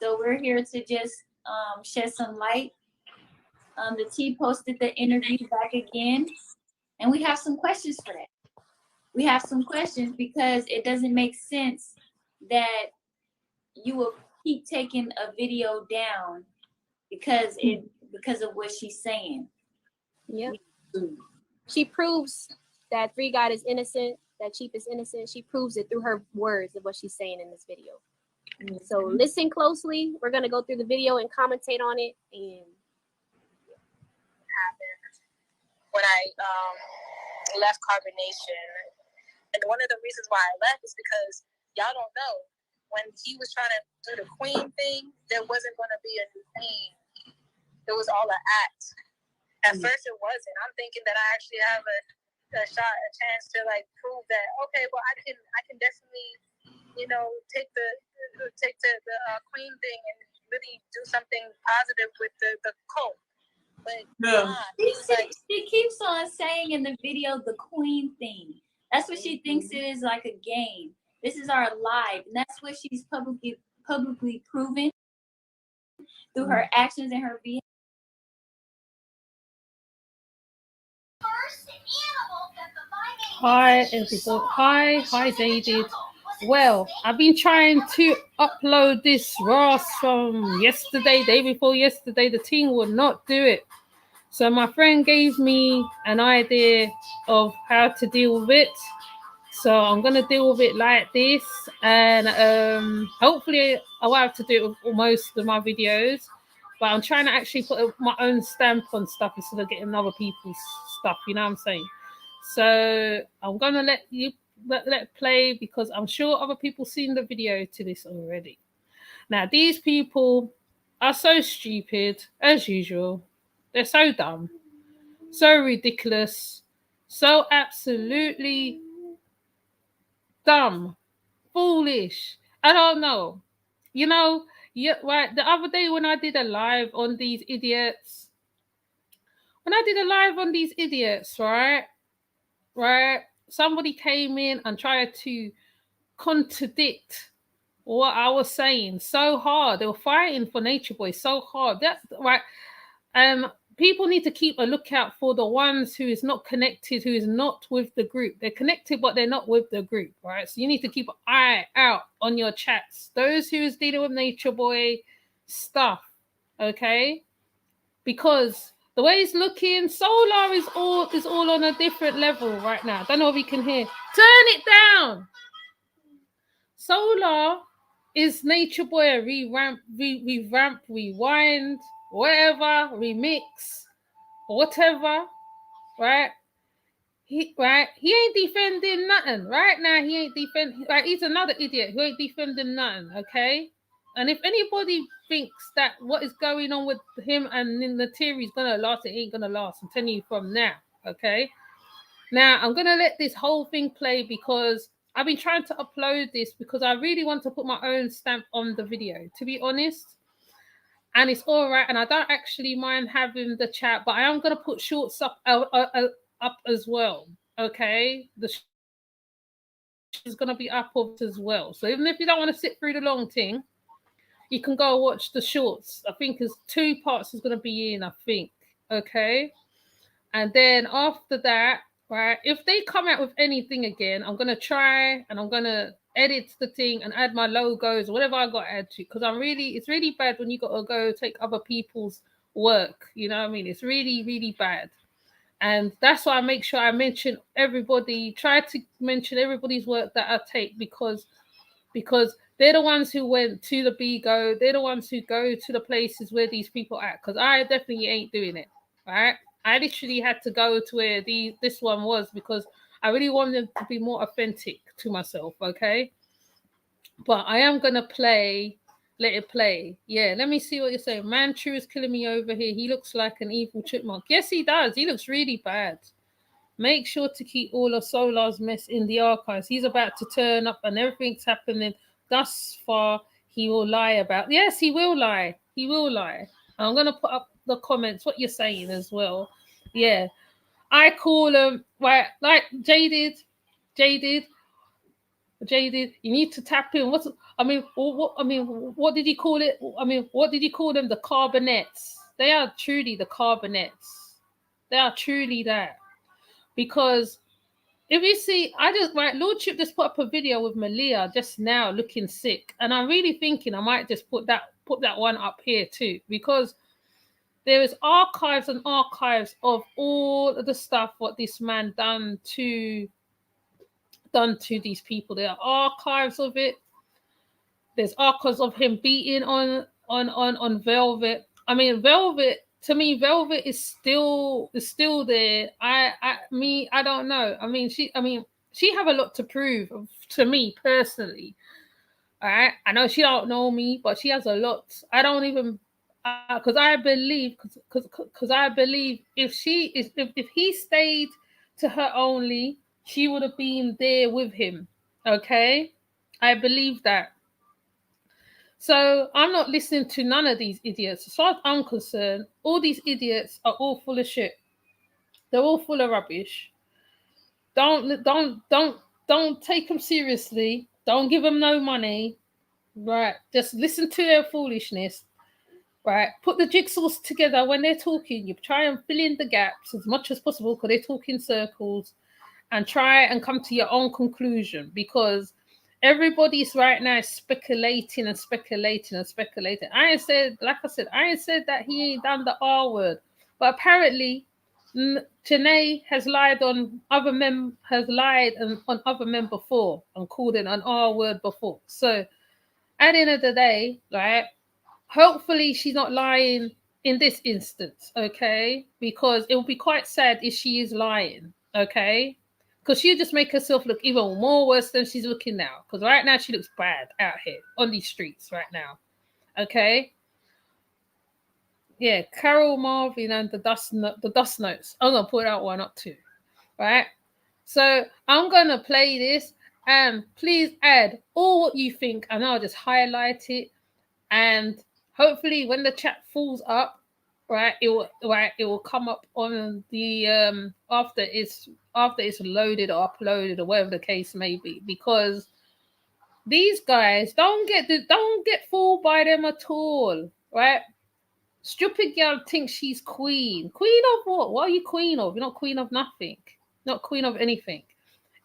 So we're here to just shed some light. The T posted the interview back again, and we have some questions for that. We have some questions because it doesn't make sense that you will keep taking a video down because of what she's saying. Yeah. She proves that Three God is innocent, that Chief is innocent. She proves it through her words of what she's saying in this video. Mm-hmm. So listen closely. We're gonna go through the video and commentate on it. And happened when I left Carbonation, and one of the reasons why I left is because y'all don't know, when he was trying to do the Queen thing, there wasn't going to be a new thing. It was all an act. At first, it wasn't. I'm thinking that I actually have a chance to like prove that. Okay, well, I can definitely, take the Queen thing and really do something positive with the cult. But she keeps on saying in the video the Queen thing. That's what she thinks it is, like a game. This is our life, and that's what she's publicly proven through her actions and her behavior. Hi everybody. Hi David. Well, I've been trying to upload this RAS from yesterday, day before yesterday. The team would not do it. So my friend gave me an idea of how to deal with it. So I'm going to deal with it like this. And hopefully I will have to do it with most of my videos. But I'm trying to actually put my own stamp on stuff instead of getting other people's stuff. You know what I'm saying? So I'm going to let it play because I'm sure other people seen the video to this already. Now, these people are so stupid, as usual. They're so dumb, so ridiculous, so absolutely dumb, foolish. I don't know. Right, the other day when I did a live on these idiots, right, somebody came in and tried to contradict what I was saying so hard. They were fighting for Nature Boy so hard. That's right. People need to keep a lookout for the ones who is not connected, who is not with the group. They're connected, but they're not with the group, right? So you need to keep an eye out on your chats. Those who is dealing with Nature Boy stuff, okay? Because the way it's looking, Solar is all on a different level right now. I don't know if you can hear. Turn it down. Solar is Nature Boy a revamp, rewind, whatever, remix, whatever, right? He ain't defending nothing. Right now, he ain't defending. Right, he's another idiot who ain't defending nothing, okay? And if anybody thinks that what is going on with him and in the theory is going to last, it ain't going to last. I'm telling you from now, okay? Now, I'm going to let this whole thing play because I've been trying to upload this because I really want to put my own stamp on the video, to be honest. And it's all right. And I don't actually mind having the chat, but I am going to put shorts up as well. Okay. The is going to be up as well. So even if you don't want to sit through the long thing, you can go watch the shorts. I think there's 2 parts is going to be in, I think. Okay. And then after that, right, if they come out with anything again, I'm going to try and I'm going to edit the thing and add my logos or whatever I got to add to, because it's really bad when you got to go take other people's work. You know what I mean? It's really, really bad. And that's why I make sure I mention everybody, try to mention everybody's work that I take because they're the ones who went to the Bigo. They're the ones who go to the places where these people are at, because I definitely ain't doing it, right? I literally had to go to where this one was because I really wanted to be more authentic to myself, okay? But I am going to let it play. Yeah, let me see what you're saying. Manchu is killing me over here. He looks like an evil chipmunk. Yes, he does. He looks really bad. Make sure to keep all of Solar's mess in the archives. He's about to turn up and everything's happening thus far. He will lie about. Yes, he will lie. He will lie. I'm going to put up the comments, what you're saying as well. Yeah. I call them, right, like Jaded. Jaded, you need to tap in. What did he call it? What did he call them? The carbonates. They are truly the carbonates. They are truly that. Because if you see, Lordship just put up a video with Malia just now looking sick. And I'm really thinking I might just put that one up here too. Because there is archives and archives of all of the stuff what this man done to these people. There are archives of it. There's archives of him beating on Velvet. I mean, Velvet, to me, Velvet is still there. I don't know. I mean, she have a lot to prove to me personally. All right, I know she don't know me, but she has a lot. I don't even because I believe if he stayed to her only, she would have been there with him. Okay, I believe that. So I'm not listening to none of these idiots. As far as I'm concerned, all these idiots are all full of shit. They're all full of rubbish. Don't take them seriously. Don't give them no money. Right? Just listen to their foolishness. Right? Put the jigsaws together when they're talking. You try and fill in the gaps as much as possible because they talk in circles, and try and come to your own conclusion, because everybody's right now speculating and speculating and speculating. I ain't said that he ain't done the R word, but apparently Janae has lied on other men before and called it an R word before. So at the end of the day, right, hopefully she's not lying in this instance, okay? Because it will be quite sad if she is lying, okay? Because she'll just make herself look even more worse than she's looking now. Because right now she looks bad out here on these streets right now, okay? Yeah, Carol Marvin and the Dust Notes. I'm gonna put that one up too, right? So I'm gonna play this, and please add all what you think, and I'll just highlight it. And hopefully when the chat falls up, it will come up on the after it's loaded or uploaded or whatever the case may be, because these guys don't get fooled by them at all, right? Stupid girl thinks she's queen. Queen of what? What are you queen of? You're not queen of nothing. Not queen of anything.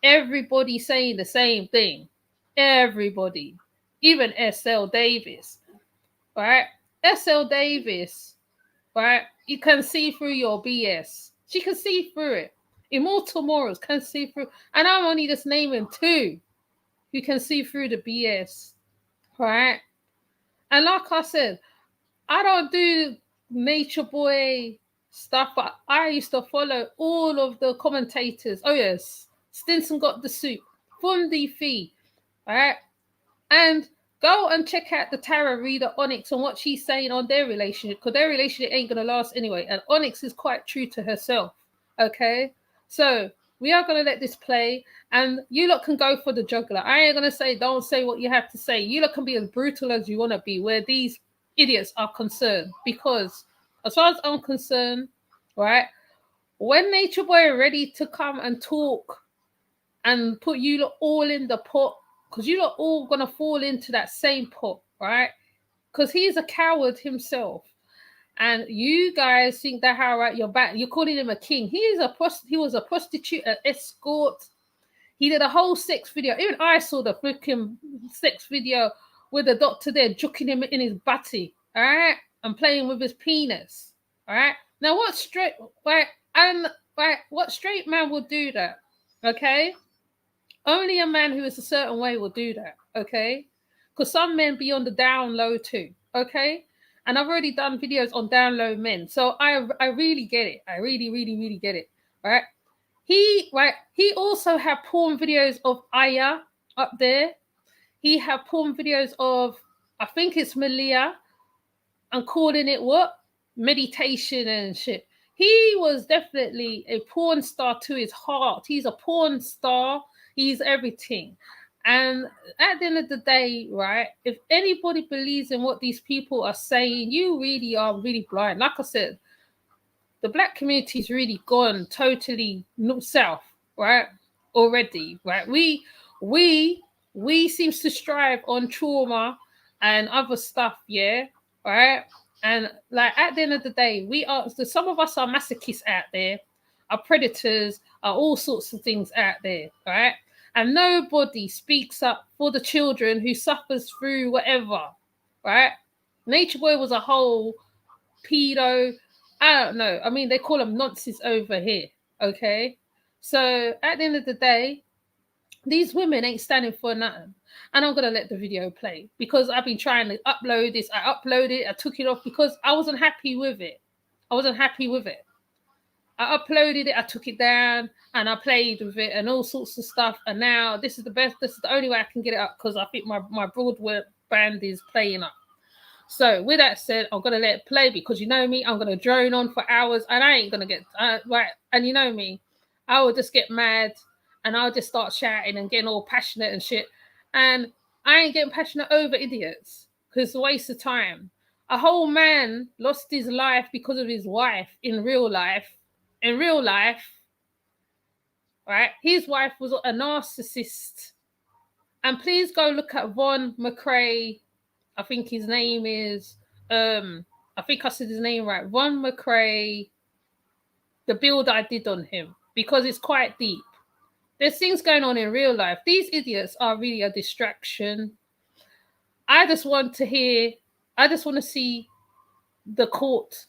Everybody saying the same thing. Everybody. Even SL Davis. Right? SL Davis, right? You can see through your BS. She can see through it. Immortal Morals can see through. And I'm only just naming two who can see through the BS. Right? And like I said, I don't do Nature Boy stuff, but I used to follow all of the commentators. Oh, yes. Stinson got the soup. Fundi Fee. Right? And go and check out the tarot reader Onyx and what she's saying on their relationship, because their relationship ain't going to last anyway. And Onyx is quite true to herself. Okay? So we are going to let this play, and you lot can go for the juggler. I ain't going to say don't say what you have to say. You lot can be as brutal as you want to be where these idiots are concerned, because as far as I'm concerned, right, when Nature Boy are ready to come and talk and put you lot all in the pot, because you're not all going to fall into that same pot, right? Because he's a coward himself. And you guys think that how right you're back. You're calling him a king. He was a prostitute, an escort. He did a whole sex video. Even I saw the freaking sex video with the doctor there juking him in his butty, all right? And playing with his penis, all right? Now, what straight man would do that, okay? Only a man who is a certain way will do that, okay? Because some men be on the down low too, okay? And I've already done videos on down low men, so I really get it. I really, really, really get it, right? He also had porn videos of Aya up there. He had porn videos of, I think it's Malia, and calling it what? Meditation and shit. He was definitely a porn star to his heart. He's a porn star. He's everything. And at the end of the day, right, if anybody believes in what these people are saying, you really are really blind. Like I said, the black community's really gone totally south, right? Already, right? We we seems to strive on trauma and other stuff, yeah, right? And like at the end of the day, we are some of us are masochists out there, are predators, are all sorts of things out there, right? And nobody speaks up for the children who suffers through whatever, right? Nature Boy was a whole pedo. I don't know. I mean, they call them nonsense over here, okay? So at the end of the day, these women ain't standing for nothing. And I'm going to let the video play because I've been trying to upload this. I uploaded it. I took it off because I wasn't happy with it. I wasn't happy with it. I uploaded it. I took it down and I played with it and all sorts of stuff. And now this is the best. This is the only way I can get it up because I think my broadband is playing up. So with that said, I'm going to let it play because you know me, I'm going to drone on for hours and I ain't going to get, right. And you know me, I will just get mad and I'll just start shouting and getting all passionate and shit. And I ain't getting passionate over idiots because it's a waste of time. A whole man lost his life because of his wife in real life. In real life, right? His wife was a narcissist. And please go look at Von McCrae. I think his name is, I think I said his name right. Von McCrae, the build I did on him, because it's quite deep. There's things going on in real life. These idiots are really a distraction. I just want to see the court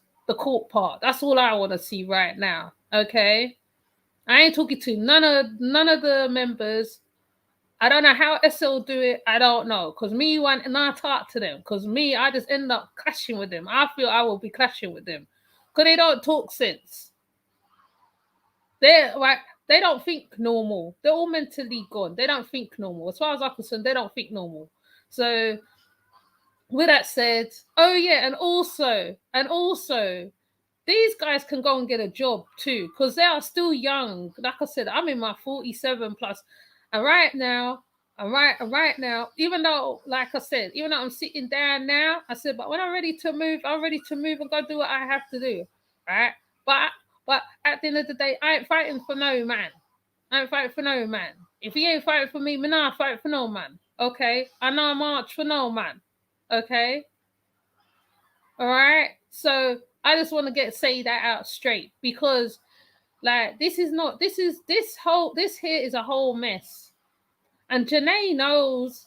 part. That's all I want to see right now. Okay. I ain't talking to none of the members. I don't know how SL do it. I don't know. Because me, when I talk to them, because me, I just end up clashing with them. I feel I will be clashing with them. Because they don't talk sense. They're like, they don't think normal. They're all mentally gone. They don't think normal. As far as I'm concerned, they don't think normal. So with that said, oh yeah, and also, these guys can go and get a job too, because they are still young. Like I said, I'm in my 47 plus. And right now, even though, like I said, even though I'm sitting down now, I said, but when I'm ready to move and go do what I have to do. Right? But at the end of the day, I ain't fighting for no man. If he ain't fighting for me, I fight for no man. Okay? I know I march for no man. Okay? All right? So I just want to say that out straight because like this here is a whole mess. And Janae knows.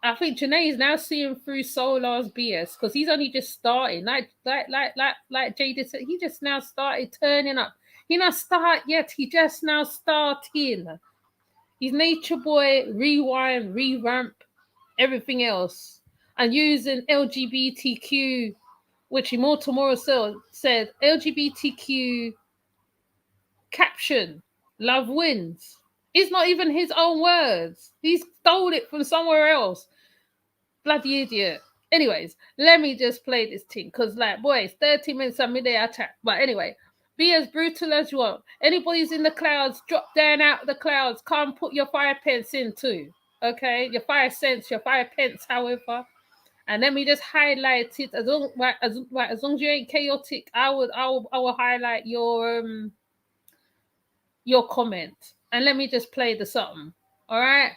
I think Janae is now seeing through Solar's BS because he's only just starting. Like Jada said, he just now started turning up. He not start yet. He just now starting. He's Nature Boy, rewind, revamp, everything else, and using LGBTQ, which Immortal Morrisell said LGBTQ caption, love wins. It's not even his own words. He stole it from somewhere else. Bloody idiot. Anyways, let me just play this thing because, like, boy, it's 30 minutes of midday attack. But anyway, be as brutal as you want. Anybody's in the clouds, drop down out of the clouds. Come put your 5 pence in too. Okay? Your 5 cents, your 5 pence, however. And let me just highlight it. As long as you ain't chaotic, I will highlight your comment. And let me just play the something. All right?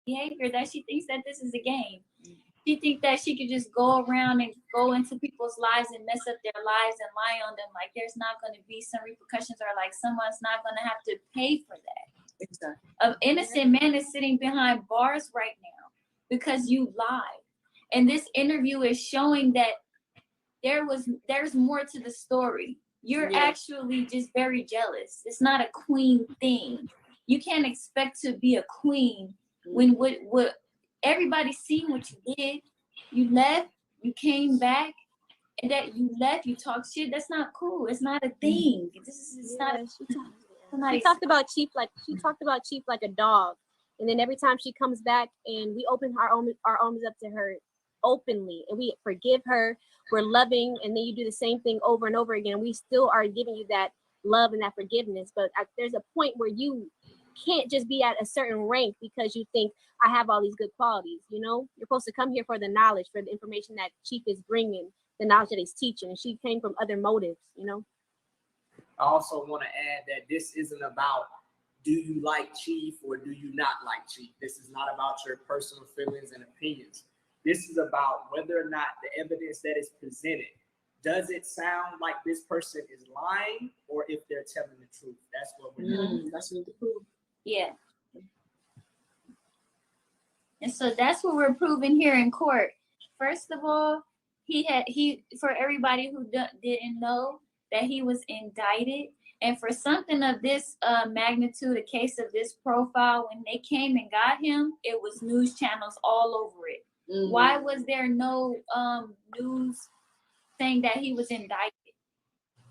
Behavior that she thinks that this is a game. She thinks that she could just go around and go into people's lives and mess up their lives and lie on them. Like there's not going to be some repercussions or like someone's not going to have to pay for that. Exactly. An innocent man is sitting behind bars right now because you lied. And this interview is showing that there's more to the story. You're actually just very jealous. It's not a queen thing. You can't expect to be a queen when what everybody's seen what you did. You left, you came back, and that you left, you talk shit. That's not cool. It's not a thing. She talked about Chief like a dog. And then every time she comes back and we open our arms up to her openly and we forgive her, we're loving, and then you do the same thing over and over again. We still are giving you that love and that forgiveness. But there's a point where you can't just be at a certain rank because you think I have all these good qualities. You know, you're supposed to come here for the knowledge, for the information that Chief is bringing the knowledge that he's teaching. And she came from other motives, you know. I also want to add that this isn't about do you like Chief or do you not like Chief. This is not about your personal feelings and opinions. This is about whether or not the evidence that is presented, does it sound like this person is lying or if they're telling the truth. That's what we're doing. That's what the proof. Yeah. And so that's what we're proving here in court. First of all, he for everybody who didn't know that he was indicted, and for something of this magnitude, a case of this profile, when they came and got him, it was news channels all over it. Why was there no news saying that he was indicted?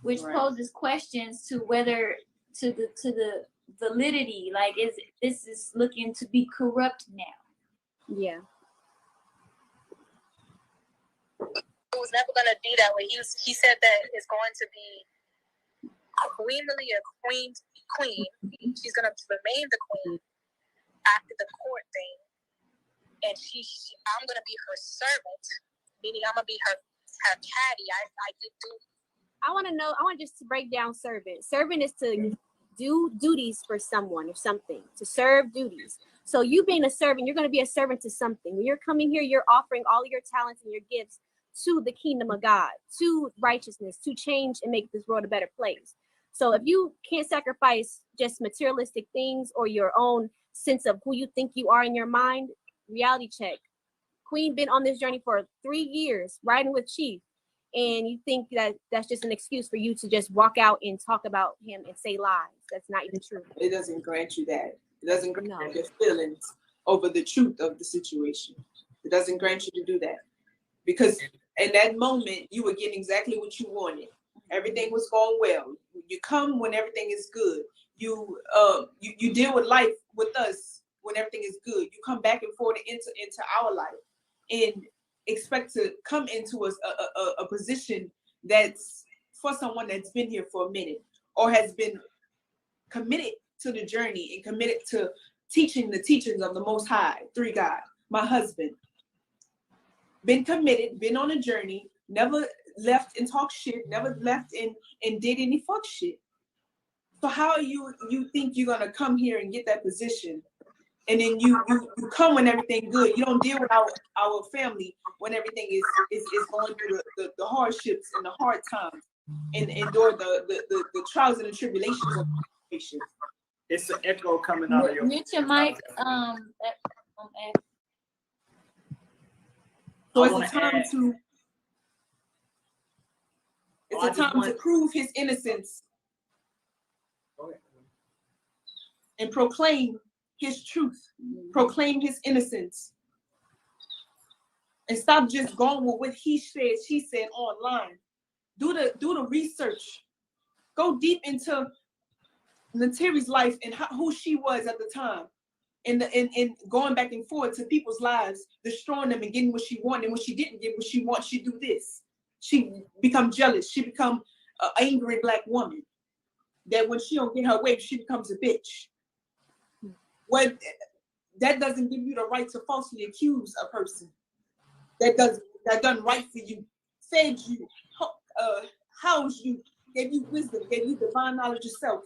Which poses questions to whether to the validity, like this is looking to be corrupt now. Yeah. It was never gonna be that way. He said that it's going to be Queen Malia, queen. She's gonna remain the queen after the court thing, and I'm gonna be her servant, meaning I'm gonna be her caddy. I want to know. I want just to break down servant. Servant is to do duties for someone or something, to serve duties. So you being a servant, you're going to be a servant to something. When you're coming here, you're offering all your talents and your gifts to the kingdom of God, to righteousness, to change and make this world a better place. So if you can't sacrifice just materialistic things or your own sense of who you think you are in your mind, reality check. Queen been on this journey for 3 years, riding with Chief. And you think that that's just an excuse for you to just walk out and talk about him and say lies. That's not even true. It doesn't grant you that. It doesn't grant your feelings over the truth of the situation. It doesn't grant you to do that. Because in that moment, you were getting exactly what you wanted. Everything was going well. You come when everything is good. You deal with life with us when everything is good. You come back and forth into our life and expect to come into a position that's for someone that's been here for a minute or has been committed to the journey and committed to teaching the teachings of the Most High, three God, my husband. Been committed, been on a journey, never left and talked shit, never left and did any fuck shit. So how you think you're gonna come here and get that position, and then you come when everything good? You don't deal with our family when everything is going through the hardships and the hard times, and endure the trials and the tribulations of patience. It's an echo coming out of your. Mute your mic. So it's a time to. It's a time to prove his innocence and proclaim his truth, proclaim his innocence, and stop just going with what he said, she said online. Do the research. Go deep into Natiri's life and who she was at the time, and going back and forth to people's lives, destroying them and getting what she wanted. And when she didn't get what she wants, she do this. She become jealous. She become an angry black woman. That when she don't get her way, she becomes a bitch. That doesn't give you the right to falsely accuse a person that done right for you, fed you, housed you, gave you wisdom, gave you divine knowledge yourself,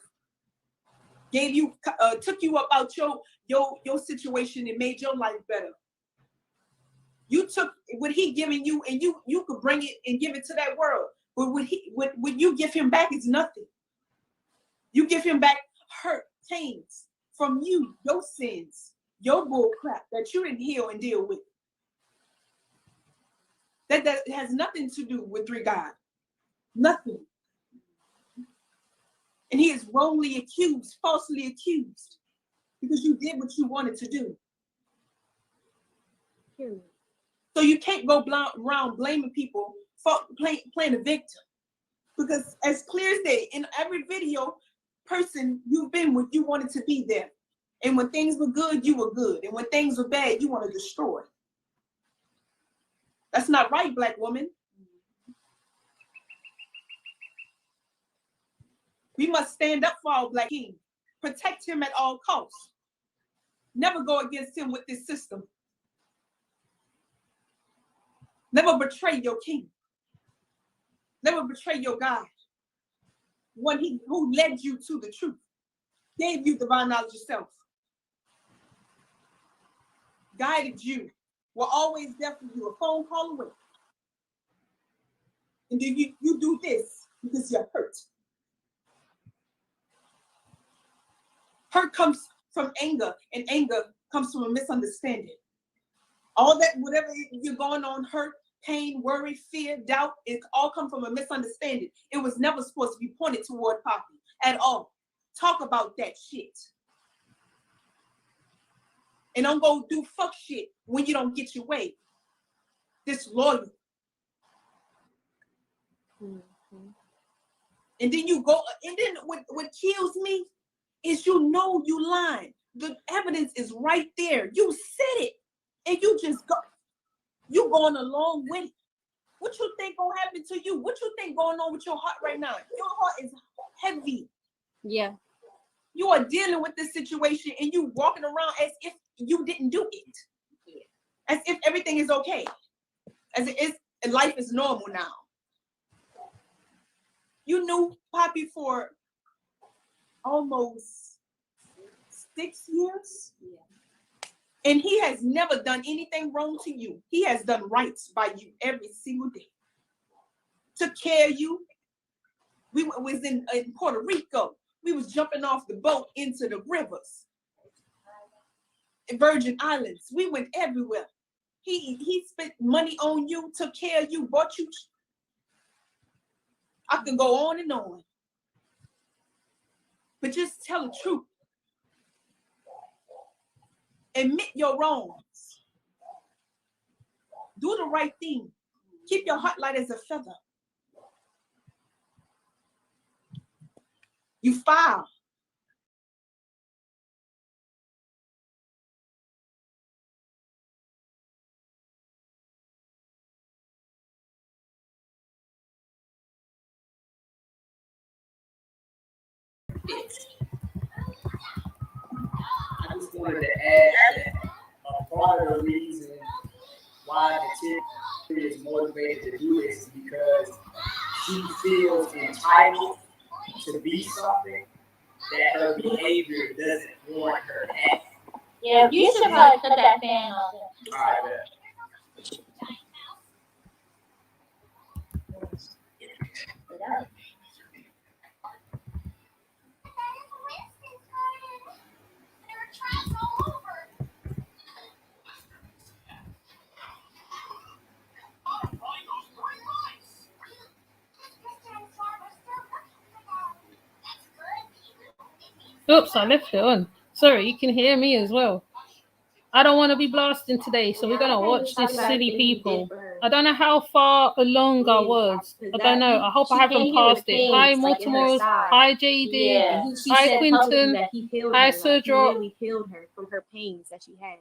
gave you took you up out your situation and made your life better. You took what he giving you and you could bring it and give it to that world. But what you give him back is nothing. You give him back hurt, pains from you, your sins, your bull crap that you didn't heal and deal with. That has nothing to do with three God. Nothing. And he is wrongly accused, falsely accused, because you did what you wanted to do. So you can't go around blaming people for playing a victim. Because as clear as day, in every video, person you've been with, you wanted to be there. And when things were good, you were good. And when things were bad, you want to destroy. That's not right, black woman. We must stand up for our black king. Protect him at all costs. Never go against him with this system. Never betray your king. Never betray your God. One who led you to the truth, gave you divine knowledge yourself, guided you, will always there for you, a phone call away. And then you do this because you're hurt. Hurt comes from anger, and anger comes from a misunderstanding. All that, whatever you're going on, hurt, pain, worry, fear, doubt, it all come from a misunderstanding. It was never supposed to be pointed toward Poppy at all. Talk about that shit. And don't go do fuck shit when you don't get your way. Disloyal. Mm-hmm. And then you go, and then what kills me is you know you lying. The evidence is right there. You said it. And you just go. You going along with it. What you think gonna happen to you? What you think going on with your heart right now? Your heart is heavy. Yeah. You are dealing with this situation and you walking around as if you didn't do it. Yeah. As if everything is okay. As it is, and life is normal now. You knew Poppy for almost 6 years. Yeah. And he has never done anything wrong to you. He has done right by you every single day. Took care of you. We was in Puerto Rico. We was jumping off the boat into the rivers. In Virgin Islands. We went everywhere. He spent money on you, took care of you, bought you. I can go on and on. But just tell the truth. Admit your wrongs. Do the right thing. Keep your heart light as a feather. You file. I just wanted to add that a part of the reason why the Terry is motivated to do this is because she feels entitled to be something that her behavior doesn't warrant her at. Yeah, you should probably put that fan on. All right. Oops, I left it on. Sorry, you can hear me as well. I don't want to be blasting today, so we're going to watch this silly people. I don't know how far along I was. I don't know. I hope I haven't passed it. Hi, Mortimores. Hi, JD. Hi, Quinton. Hi, Sergio. He healed her from her pains that she had.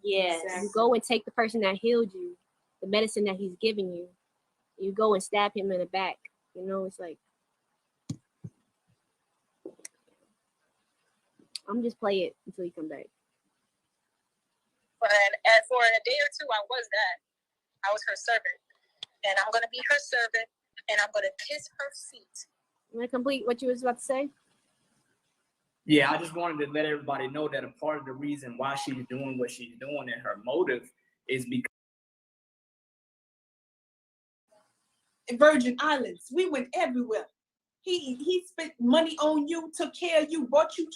Yes. You go and take the person that healed you, the medicine that he's giving you. You go and stab him in the back. You know, it's like, I'm just play it until you come back. And for a day or two, I was that. I was her servant. And I'm going to be her servant, and I'm going to kiss her feet. You want to complete what you was about to say? Yeah, I just wanted to let everybody know that a part of the reason why she's doing what she's doing and her motive is because in Virgin Islands, we went everywhere. He spent money on you, took care of you, bought you.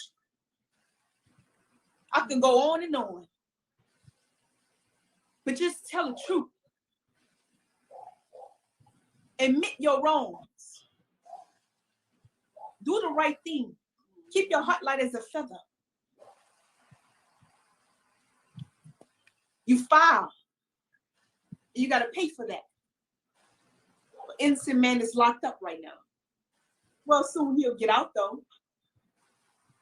I can go on and on. But just tell the truth. Admit your wrongs. Do the right thing. Keep your heart light as a feather. You file. You got to pay for that. Innocent man is locked up right now. Well, soon he'll get out though.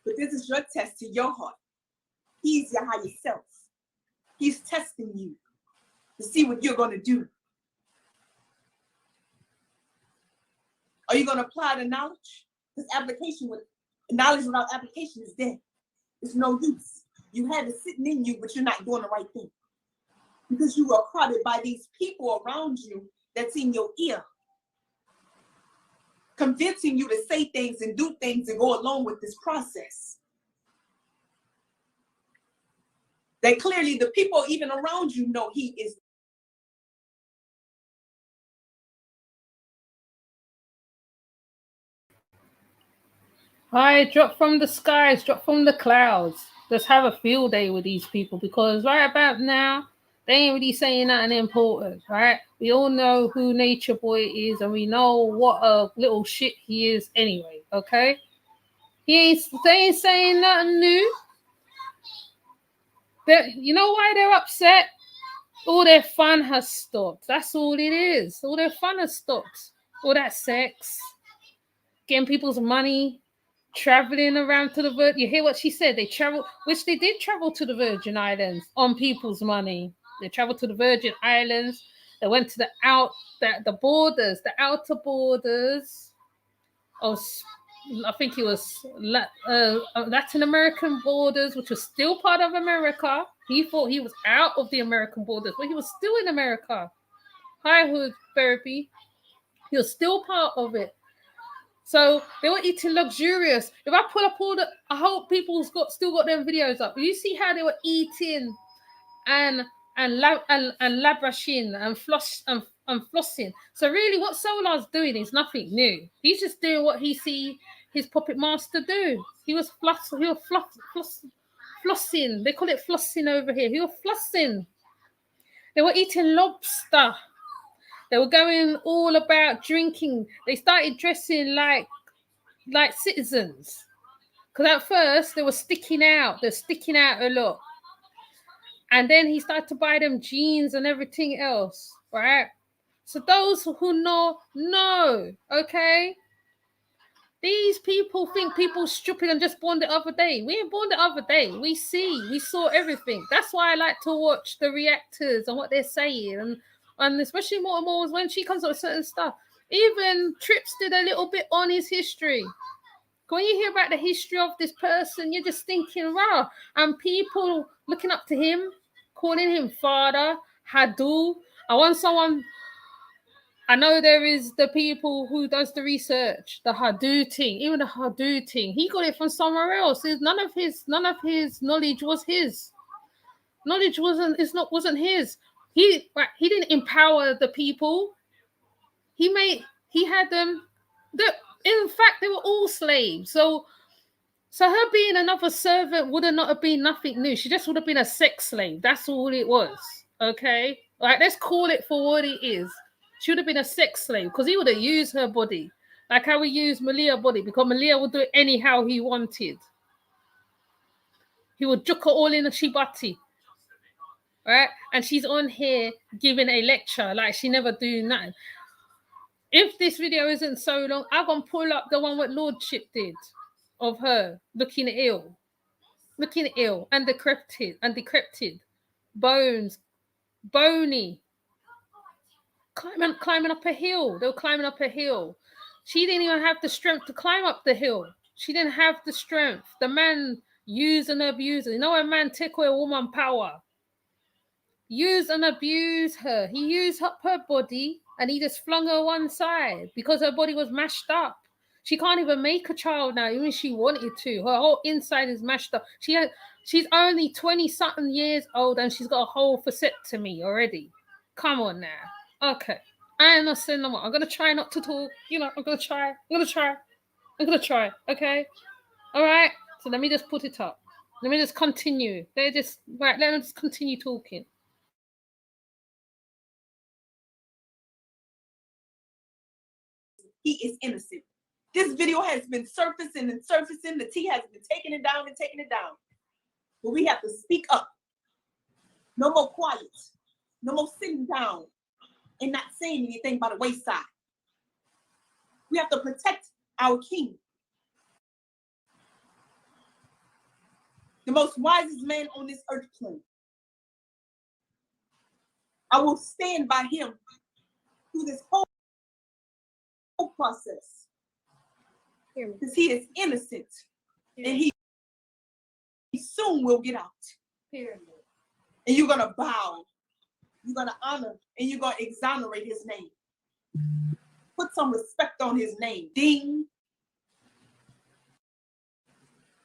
But this is your test to your heart. He's your higher self. He's testing you to see what you're going to do. Are you going to apply the knowledge? Because knowledge without application is dead. It's no use. You have it sitting in you, but you're not doing the right thing. Because you are crowded by these people around you that's in your ear. convincing you to say things and do things and go along with this process. That clearly the people even around you know he is. Hi, drop from the skies, drop from the clouds. Let's have a field day with these people, because right about now, they ain't really saying nothing important, right? We all know who Nature Boy is, and we know what a little shit he is anyway, okay? They ain't saying nothing new. You know why they're upset? All their fun has stopped. That's all it is. All their fun has stopped. All that sex, getting people's money, traveling around to the Virgin. You hear what she said? They travel, which they did travel to the Virgin Islands on people's money. They traveled to the Virgin Islands. They went to the outer borders of, I think it was Latin American borders, which was still part of America. He thought he was out of the American borders, but he was still in America. Hi, Hood Therapy. He was still part of it. So they were eating luxurious. If I pull up I hope people's still got them videos up. You see how they were eating and labrashing and flossing. So really, what Solar's doing is nothing new. He's just doing what he see his puppet master do. He was flossing. They call it flossing over here. He was flossing. They were eating lobster. They were going all about drinking. They started dressing like citizens. Because at first they were sticking out. They're sticking out a lot. And then he started to buy them jeans and everything else, right? So those who know, okay? These people think people stupid and just born the other day. We ain't born the other day. We saw everything. That's why I like to watch the reactors and what they're saying. And especially more when she comes up with certain stuff. Even Trips did a little bit on his history. When you hear about the history of this person, you're just thinking, wow. And people looking up to him, calling him father, Hadu. I know there is the people who does the research, the Hadu thing, even the Hadu thing. He got it from somewhere else. None of his knowledge was his. Knowledge wasn't his. He didn't empower the people. He had them. In fact, they were all slaves. So her being another servant would not have been nothing new. She just would have been a sex slave. That's all it was. Okay? Like, let's call it for what it is. She would have been a sex slave because he would have used her body. Like how we use Malia's body, because Malia would do it anyhow he wanted. He would juk her all in a shibati. Right? And she's on here giving a lecture like she never do nothing. If this video isn't so long, I'm going to pull up the one what Lordship did of her looking ill and decrepit, bones, bony, climbing up a hill. They were climbing up a hill. She didn't even have the strength to climb up the hill. She didn't have the strength. The man used and abused her. You know, a man take away a woman power. Use and abuse her. He used up her body and he just flung her one side because her body was mashed up. She can't even make a child now, even if she wanted to. Her whole inside is mashed up. She's only 20-something years old and she's got a whole vasectomy already. Come on now. Okay. I am not saying no more. I'm gonna try not to talk. I'm gonna try. Okay. All right. So let me just put it up. Let me just continue. Let them just continue talking. He is innocent. This video has been surfacing and surfacing. The tea has been taking it down. But we have to speak up. No more quiet. No more sitting down and not saying anything by the wayside. We have to protect our king. The most wisest man on this earth plane. I will stand by him through this whole process. Because he is innocent. And he soon will get out. Period. And you're going to bow. You're going to honor. And you're going to exonerate his name. Put some respect on his name. Ding.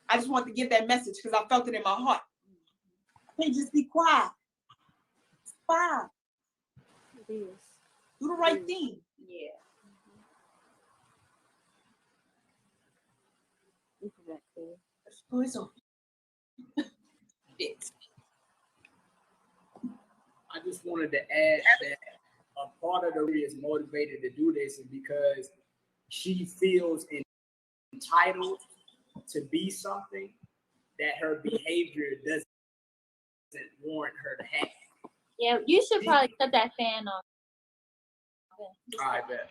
I just want to give that message because I felt it in my heart. Hey, just be quiet. It's fine. It is. Do the right thing. Yeah. Look at that thing. Oh, it's on. I just wanted to add that a part of the reason is motivated to do this is because she feels entitled to be something that her behavior doesn't warrant her to have. Yeah, you should probably cut that fan off. I bet.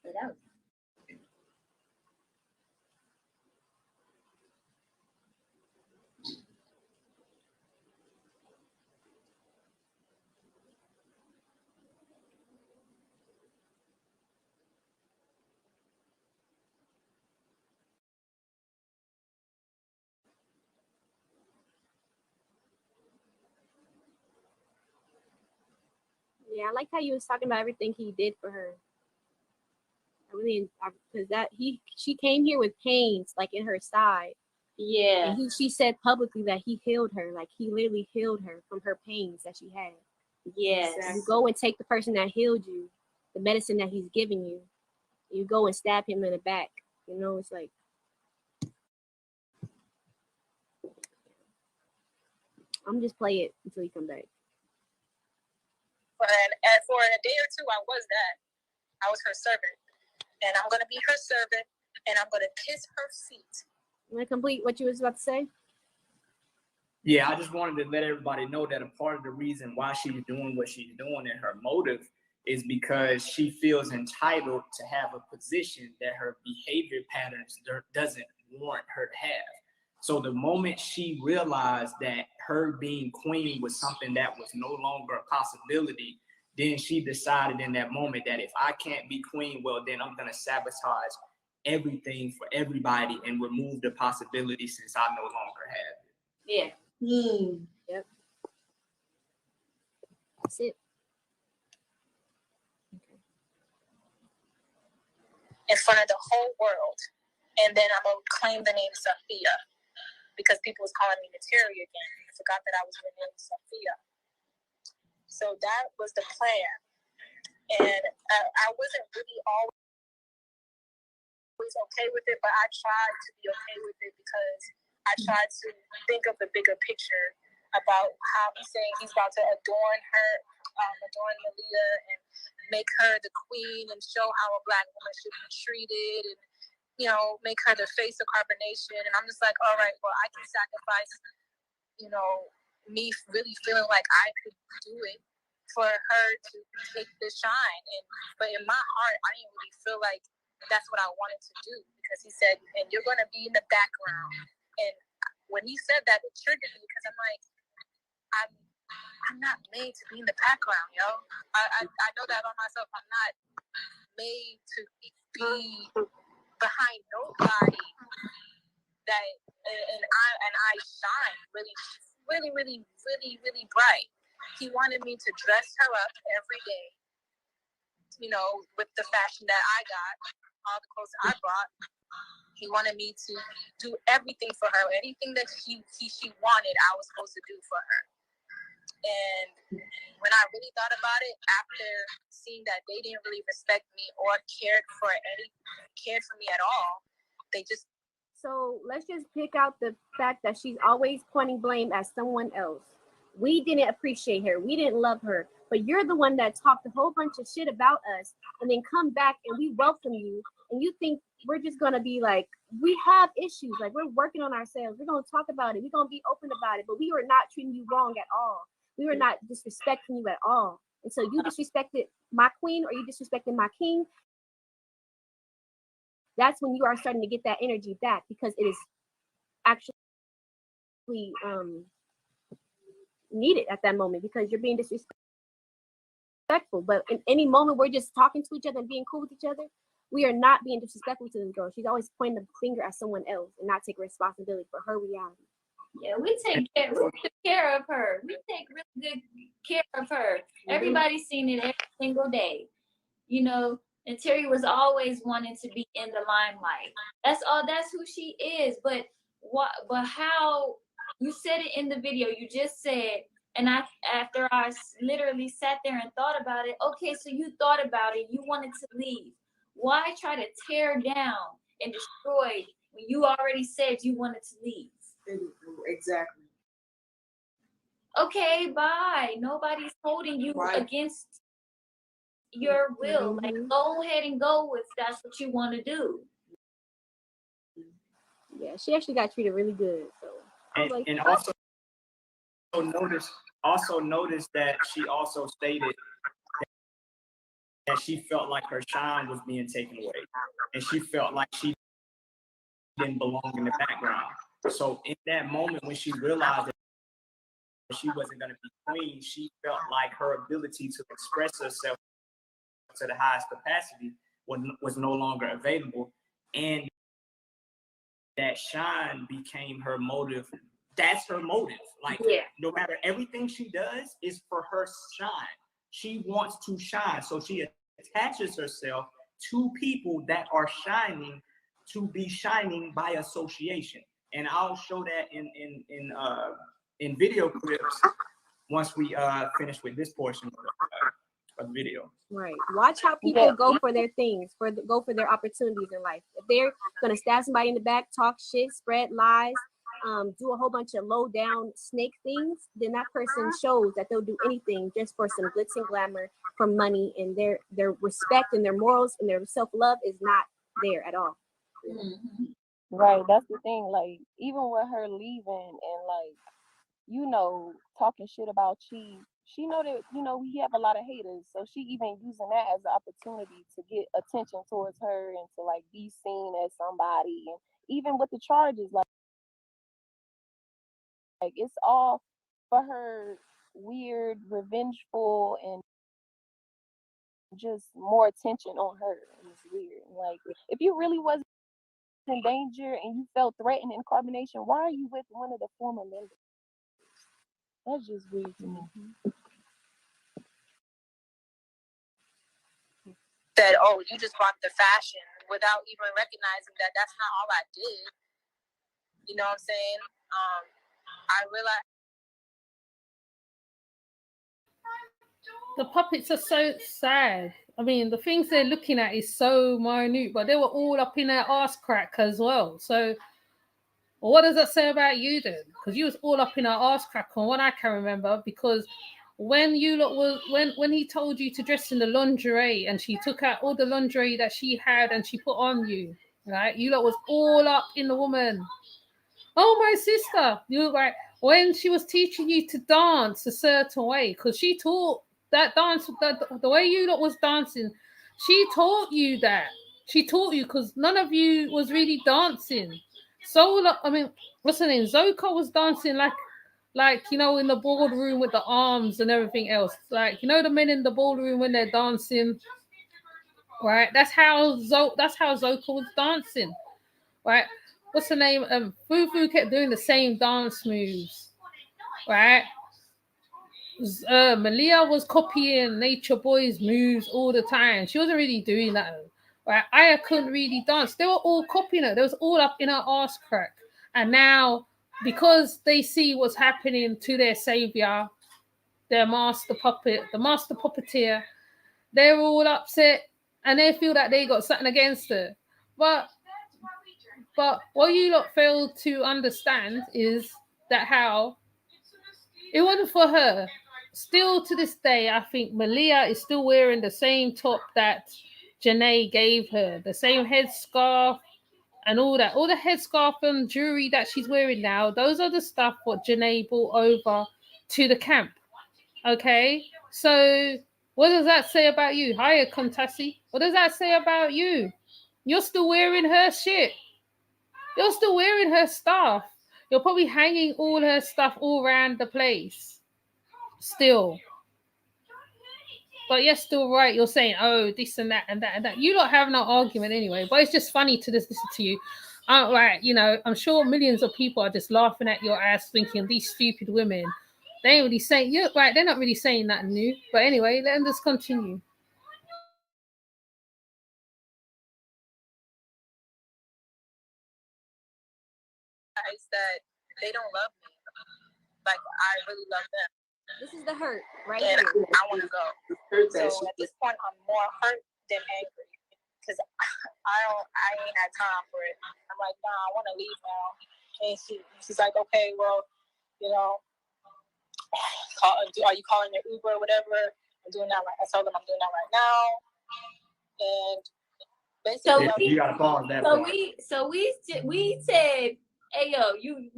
Get out. Yeah, I like how you was talking about everything he did for her. Because she came here with pains like in her side. Yeah. And she said publicly that he healed her, like he literally healed her from her pains that she had. Yes. You go and take the person that healed you, the medicine that he's giving you, you go and stab him in the back. You know, it's like, I'm just play it until you come back. And for a day or two, I was that. I was her servant. And I'm going to be her servant, and I'm going to kiss her feet. You want to complete what you was about to say? Yeah, I just wanted to let everybody know that a part of the reason why she's doing what she's doing and her motive is because she feels entitled to have a position that her behavior patterns doesn't warrant her to have. So the moment she realized that her being queen was something that was no longer a possibility, then she decided in that moment that if I can't be queen, well, then I'm going to sabotage everything for everybody and remove the possibility since I no longer have it. Yeah. Yep. That's it. Okay. In front of the whole world. And then I'm going to claim the name Sophia because people was calling me Nateri again. I forgot that I was renamed Sophia. So that was the plan. And I wasn't really always okay with it, but I tried to be okay with it because I tried to think of the bigger picture about how he's saying he's about to adorn Malia and make her the queen and show how a Black woman should be treated and, you know, make her the face of Carbonation. And I'm just like, all right, well, I can sacrifice, you know, me really feeling like I could do it for her to take the shine. But in my heart, I didn't really feel like that's what I wanted to do because he said, and you're going to be in the background. And when he said that, it triggered me because I'm like, I'm not made to be in the background, yo. I know that about myself. I'm not made to be behind nobody. And I shine really, really, really, really, really bright. He wanted me to dress her up every day, you know, with the fashion that I got, all the clothes I brought. He wanted me to do everything for her. Anything that she wanted, I was supposed to do for her. And when I really thought about it, after seeing that they didn't really respect me or cared for me at all, they just. So let's just pick out the fact that she's always pointing blame at someone else. We didn't appreciate her. We didn't love her. But you're the one that talked a whole bunch of shit about us and then come back and we welcome you. And you think we're just going to be like, we have issues. Like, we're working on ourselves. We're going to talk about it. We're going to be open about it. But we were not treating you wrong at all. We were not disrespecting you at all. And so you disrespected my queen or you disrespected my king. That's when you are starting to get that energy back because it is actually needed at that moment because you're being disrespectful. But in any moment we're just talking to each other and being cool with each other, we are not being disrespectful to this girl. She's always pointing the finger at someone else and not taking responsibility for her reality. Yeah, we take care of her. We take really good care of her. Everybody's seen it every single day. You know, and Terry was always wanting to be in the limelight. That's all. That's who she is. But what? But how? You said it in the video. You just said, and after I literally sat there and thought about it. Okay, so you thought about it. You wanted to leave. Why try to tear down and destroy when you already said you wanted to leave? Exactly. Okay, bye. Nobody's holding you against your will. Like, go ahead and go if that's what you want to do. Yeah, she actually got treated really good. So and also notice that she also stated that she felt like her shine was being taken away, and she felt like she didn't belong in the background. So in that moment when she realized that she wasn't going to be queen, she felt like her ability to express herself to the highest capacity was no longer available, and that shine became her motive. That's her motive. Like, no matter everything she does is for her shine. She wants to shine, so she attaches herself to people that are shining to be shining by association. And I'll show that in video clips once we finish with this portion of the video. Right. Watch how people go for their things, go for their opportunities in life. If they're gonna stab somebody in the back, talk shit, spread lies, do a whole bunch of low down snake things, then that person shows that they'll do anything just for some glitz and glamour, for money, and their respect and their morals and their self-love is not there at all. Mm-hmm. Right, that's the thing. Like, even with her leaving and like, you know, talking shit about Chief, she know that, you know, we have a lot of haters, so she even using that as an opportunity to get attention towards her and to like be seen as somebody. And even with the charges, like it's all for her weird, revengeful, and just more attention on her. It's weird. Like, if you really wasn't in danger and you felt threatened in Carbonation, why are you with one of the former members? That's just weird to me. Said, oh, you just bought the fashion without even recognizing that that's not all I did. You know what I'm saying? I realized the puppets are so sad. I mean, the things they're looking at is so minute, but they were all up in their ass crack as well. So what does that say about you then? Because you was all up in our ass crack on what I can remember, because when you lot was when he told you to dress in the lingerie and she took out all the lingerie that she had and she put on you, right? You lot was all up in the woman. Oh, my sister, you were like, when she was teaching you to dance a certain way, because she taught that dance, the way you lot was dancing, she taught you that. She taught you, because none of you was really dancing. So, I mean, what's her name? Zoka was dancing like, you know, in the ballroom with the arms and everything else. Like, you know, the men in the ballroom when they're dancing, right? That's how Zoka was dancing, right? What's her name? Fufu kept doing the same dance moves, right? Malia was copying Nature Boy's moves all the time. She wasn't really doing that, right? Aya couldn't really dance. They were all copying her. They was all up in her ass crack. And now, because they see what's happening to their savior, their master puppet, the master puppeteer, they're all upset and they feel that they got something against her. But what you lot fail to understand is that how it wasn't for her. Still to this day, I think Malia is still wearing the same top that Janae gave her, the same headscarf and all that. All the headscarf and jewelry that she's wearing now, those are the stuff what Janae brought over to the camp. Okay? So what does that say about you? Hiya, Kontasi. What does that say about you? You're still wearing her shit. You're still wearing her stuff. You're probably hanging all her stuff all around the place. Still. But you're still right. You're saying, oh, this and that and that and that. You don't have no argument anyway. But it's just funny to just listen to you. Right, you know, I'm sure millions of people are just laughing at your ass, thinking these stupid women. They ain't really saying, you're right, they're not really saying that new. But anyway, let them just continue. That they don't love me like I really love them. This is the hurt, right And here. I want to go. So at this point, I'm more hurt than angry because I ain't had time for it. I'm like, nah, I want to leave now. And she's like, okay, well, you know, are you calling your Uber or whatever? I'm doing that. I told them I'm doing that right now. And basically, you gotta pause that. So we said, hey yo, you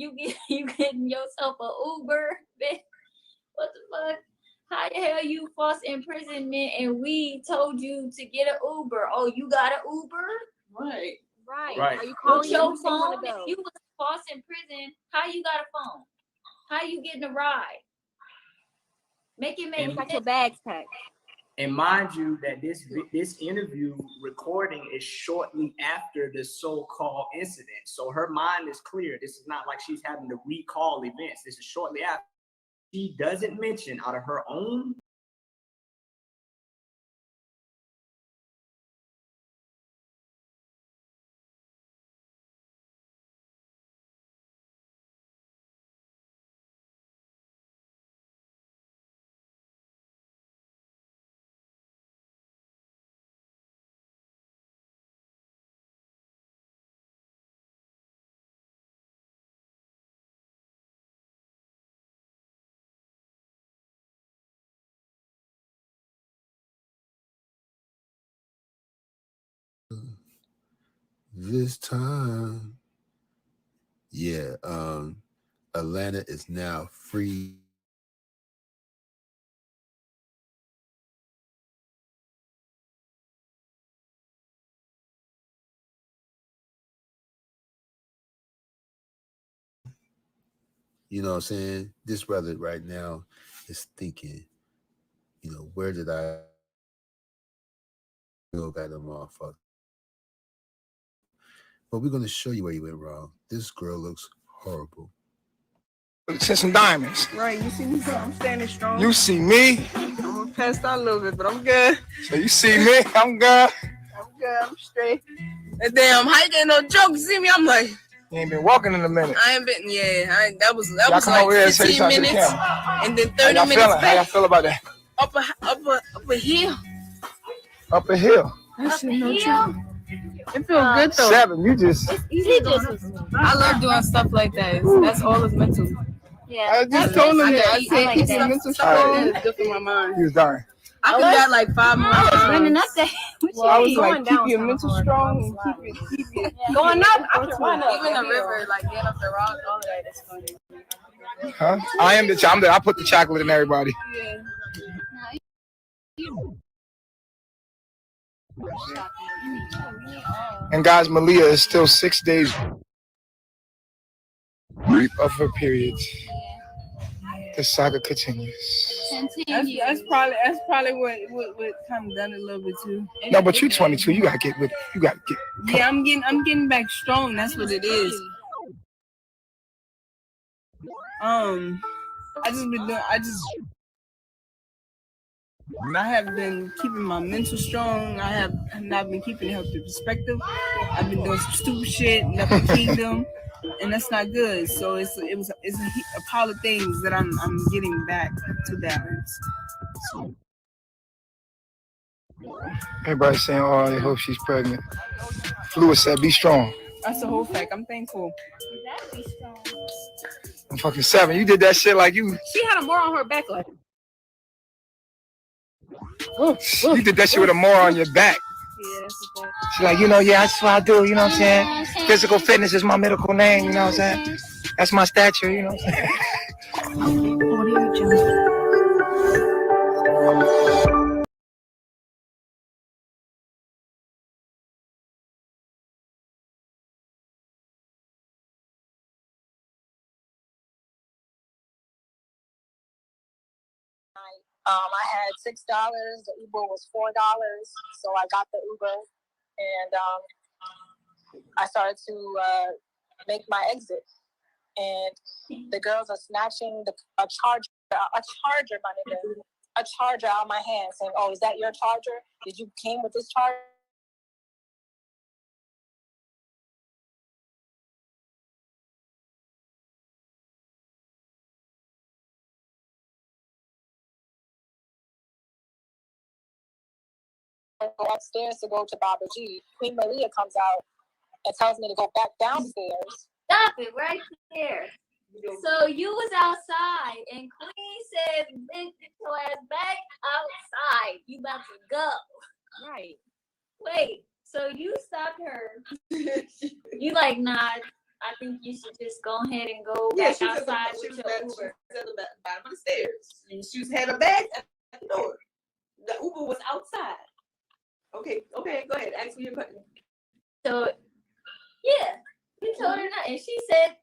getting yourself an Uber, bitch? What the fuck? How the hell you false imprisonment and we told you to get an Uber? Oh, you got an Uber? Right. Are you calling With your phone? If You was false in prison. How you got a phone? How you getting a ride? Make it make got your bags packed. And mind you that this interview recording is shortly after the so-called incident. So her mind is clear. This is not like she's having to recall events. This is shortly after. She doesn't mention out of her own. This time, yeah, Atlanta is now free. You know what I'm saying? This brother right now is thinking, you know, where did I go got them motherfucker? But we're gonna show you where you went wrong. This girl looks horrible. Send some diamonds. Right, you see me, I'm standing strong. You see me? I'm passed out a little bit, but I'm good. So you see me? I'm good. I'm good, I'm straight. And damn, how you getting no joke? You see me? I'm like, You ain't been walking in a minute. I ain't been, that was come like over here and say 15 something to the minutes. camera. And then How 30 y'all minutes feeling? How y'all back. feel about that? Up a hill. Up a hill. That shit no joke. It feels good though. 7, you just. I love doing stuff like that. That's all it's mental. Yeah. I just told him that. I I said like keep that. your mental strong and it's good for my mind. You was dying. I did that like 5 more times. Running up there. I was like, keep your mental strong and keep it. Going up, I can run up. Even the river, like getting up the rock, all of that is funny. Huh? I am I put the chocolate in everybody. Yeah. And guys, Malia is still 6 days of her period. The saga continues. That's probably what kind of done it a little bit too. No, but you're 22. You gotta get with it. You gotta get. Yeah, I'm getting back strong. That's what it is. I have been keeping my mental strong. I have not been keeping a healthy perspective. I've been doing some stupid shit, left the kingdom, and that's not good. So it's a pile of things that I'm getting back to balance. So. Everybody's saying, "Oh, I hope she's pregnant." Fluid said, "Be strong." That's the whole fact. I'm thankful. I'm fucking 7. You did that shit like you. She had a more on her back, like. You did that shit with a more on your back. Yeah, that's the fact. She's like, that's what I do. You know what I'm saying? Physical fitness is my medical name. You know what I'm saying? That's my stature. You know what I'm saying? I had $6. The Uber was $4, so I got the Uber, and I started to make my exit, and the girls are snatching a charger, my nigga, a charger out of my hand, saying, "Oh, is that your charger? Did you came with this charger?" Go upstairs to go to Baba G. Queen Malia comes out and tells me to go back downstairs. Stop it right there. So you was outside, and Queen said, "Bitch, get your ass back outside. You about to go." Right. Wait. So you stopped her. You like, nah. I think you should just go ahead and go back outside with your Uber. At the bottom of the stairs. She was had her bag at the door. The Uber was outside. Okay, go ahead. Ask me your question. So, yeah, you told her that, and she said,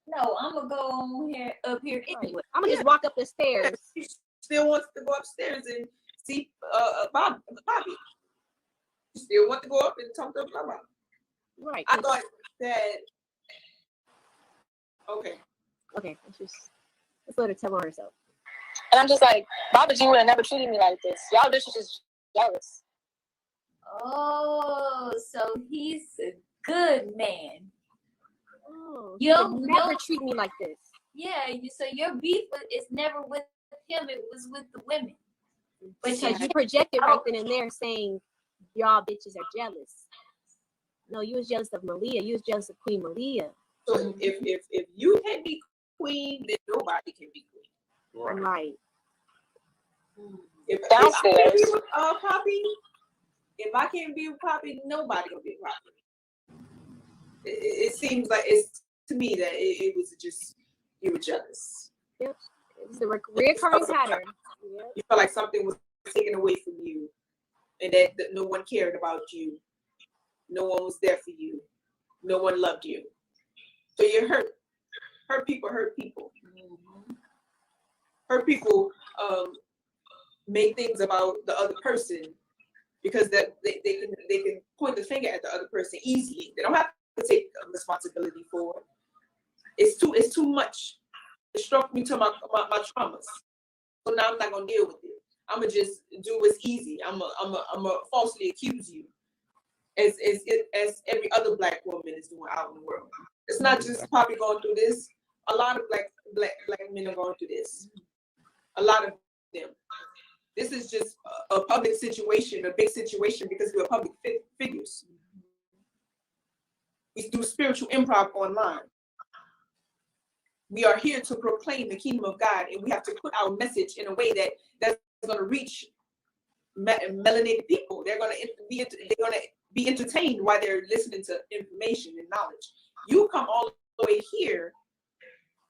"No, I'm gonna go on here up here anyway. I'm gonna just walk up the stairs." She still wants to go upstairs and see Bobby. She still wants to go up and talk to Bobby. Right. I thought that. Okay. Let's let her tell on herself. And I'm just like, Baba G would have never treated me like this. Y'all bitches just jealous. Oh, so he's a good man. Oh, You never treat me like this. Yeah, so your beef is never with him, it was with the women. Because you projected right then and there saying y'all bitches are jealous. No, you was jealous of Malia. You was jealous of Queen Malia. So if you can be queen, then nobody can be queen. Right. If I can't be with Poppy, if I can't be with Poppy, nobody can be with Poppy. It seems like it's to me that it was just you were jealous. Yep. It's the recurring pattern. Yep. You felt like something was taken away from you, and that no one cared about you. No one was there for you. No one loved you. So you're hurt. Hurt people hurt people. Hurt people make things about the other person because that they can point the finger at the other person easily. They don't have to take responsibility for it. It's too much. It struck me to my traumas. So now I'm not gonna deal with it. I'm gonna just do what's easy. I'm gonna falsely accuse you, as every other Black woman is doing out in the world. It's not just Poppy going through this. A lot of black men are going through this. A lot of them. This is just a public situation, a big situation, because we're public figures. We do spiritual improv online. We are here to proclaim the kingdom of God, and we have to put our message in a way that's going to reach melanated people. They're going to be entertained while they're listening to information and knowledge. You come all the way here,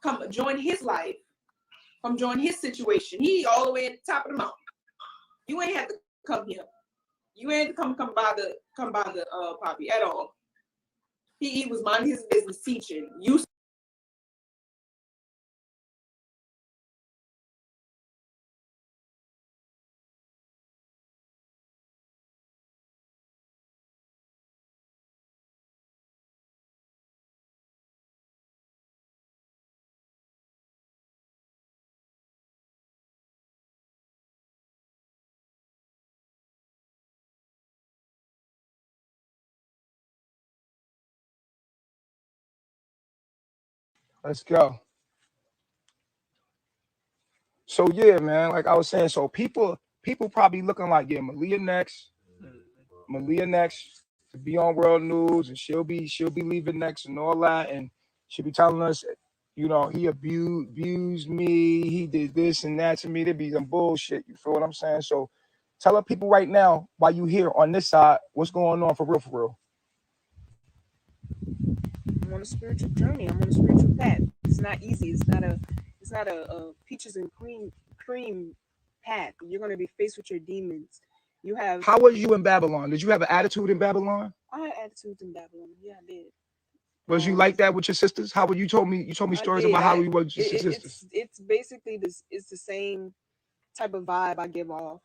come join his life, come join his situation. He all the way at the top of the mountain. You ain't have to come here. You ain't come by the Poppy at all. He was minding his business teaching. You Let's go. So yeah, man, like I was saying, so people probably looking like, yeah, Malia next to be on world news, and she'll be leaving next and all that, and she'll be telling us, you know, he abused me, he did this and that to me. There'd be some bullshit. You feel what I'm saying? So tell the people right now, while you here on this side, what's going on for real. I'm on a spiritual journey. I'm on a spiritual path. It's not easy. It's not a peaches and cream path. You're going to be faced with your demons. You have. How was you in Babylon? Did you have an attitude in Babylon? I had attitudes in Babylon. Yeah, I did. Was you like that with your sisters? How would you told me stories about how you was with your sisters? It's basically this. It's the same type of vibe I give off,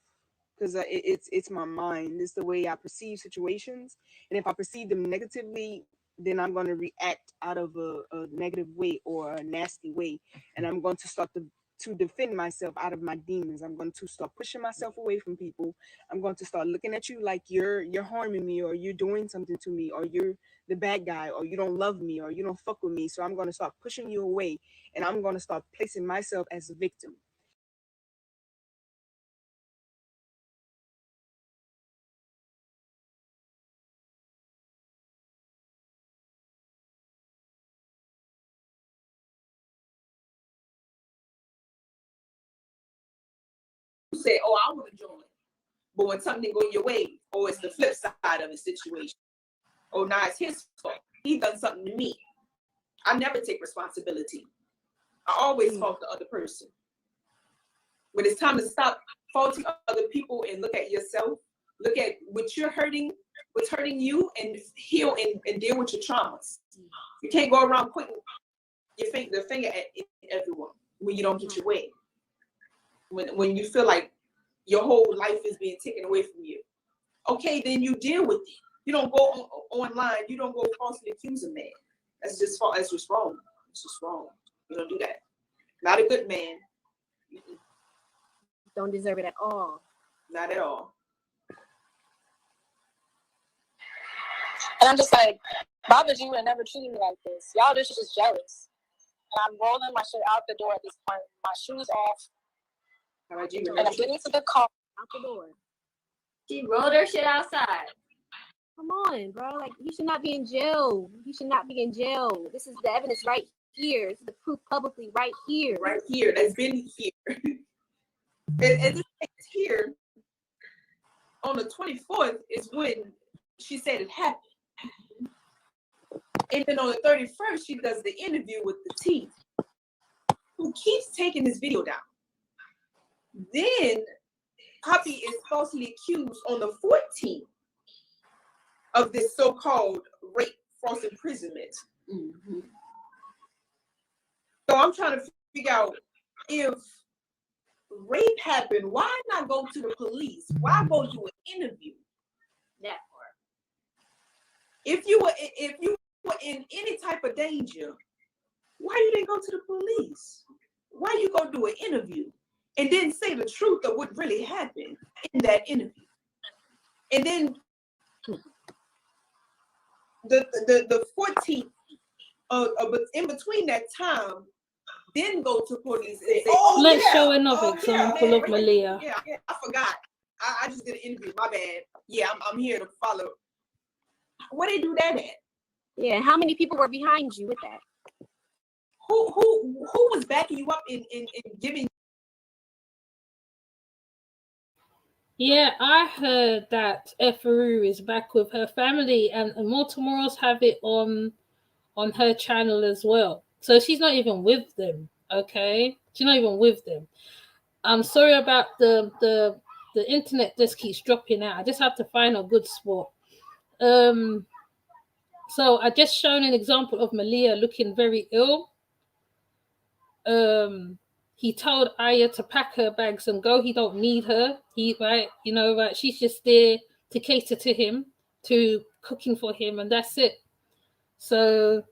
because it's my mind. It's the way I perceive situations, and if I perceive them negatively, then I'm going to react out of a negative way or a nasty way, and I'm going to start to defend myself out of my demons. I'm going to start pushing myself away from people. I'm going to start looking at you like you're harming me, or you're doing something to me, or you're the bad guy, or you don't love me, or you don't fuck with me. So I'm going to start pushing you away, and I'm going to start placing myself as a victim. Say, oh, I want to join. But when something go your way, oh, it's the flip side of the situation. Oh, now it's his fault. He done something to me. I never take responsibility. I always fault the other person. When it's time to stop faulting other people and look at yourself, look at what you're hurting, what's hurting you, and heal and deal with your traumas. You can't go around pointing the finger at everyone when you don't get your way. When you feel like your whole life is being taken away from you. Okay, then you deal with it. You don't go online. You don't go falsely accuse a man. That's just wrong. It's just wrong. You don't do that. Not a good man. Don't deserve it at all. Not at all. And I'm just like, Baba G would never treat me like this. Y'all just jealous. And I'm rolling my shit out the door at this point. My shoes off. And I'm getting to the car. Out the door. She rolled her shit outside. Come on, bro. Like, he should not be in jail. He should not be in jail. This is the evidence right here. This is the proof publicly right here. Right here. That's been here. and this is here. On the 24th is when she said it happened. And then on the 31st, she does the interview with the T, who keeps taking this video down. Then Poppy is falsely accused on the 14th of this so-called rape, false imprisonment. Mm-hmm. So I'm trying to figure out, if rape happened, why not go to the police? Why go do an interview? That part. If you were in any type of danger, why you didn't go to the police? Why you go do an interview and then say the truth of what really happened in that interview? And then the 14th, but in between that time, then go to police and say, "Oh, let's yeah, show another example of Malia. Yeah, I forgot. I just did an interview. My bad. Yeah, I'm here to follow." Where they do that at? Yeah, how many people were behind you with that? Who was backing you up in giving? Yeah, I heard that Efaru is back with her family, and Mortimer's have it on her channel as well. So she's not even with them. Okay, she's not even with them. I'm sorry about the internet just keeps dropping out. I just have to find a good spot. So I just shown an example of Malia looking very ill. He told Aya to pack her bags and go. He don't need her. She's just there to cater to him, to cooking for him, and that's it. So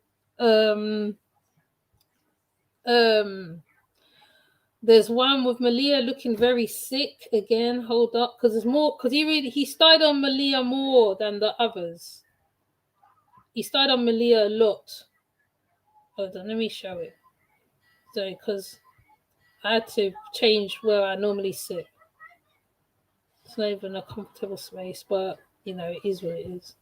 there's one with Malia looking very sick again. Hold up, because there's more, because he started on Malia more than the others. He started on Malia a lot. Hold on, let me show it. So, because I had to change where I normally sit. It's not even a comfortable space, but it is what it is.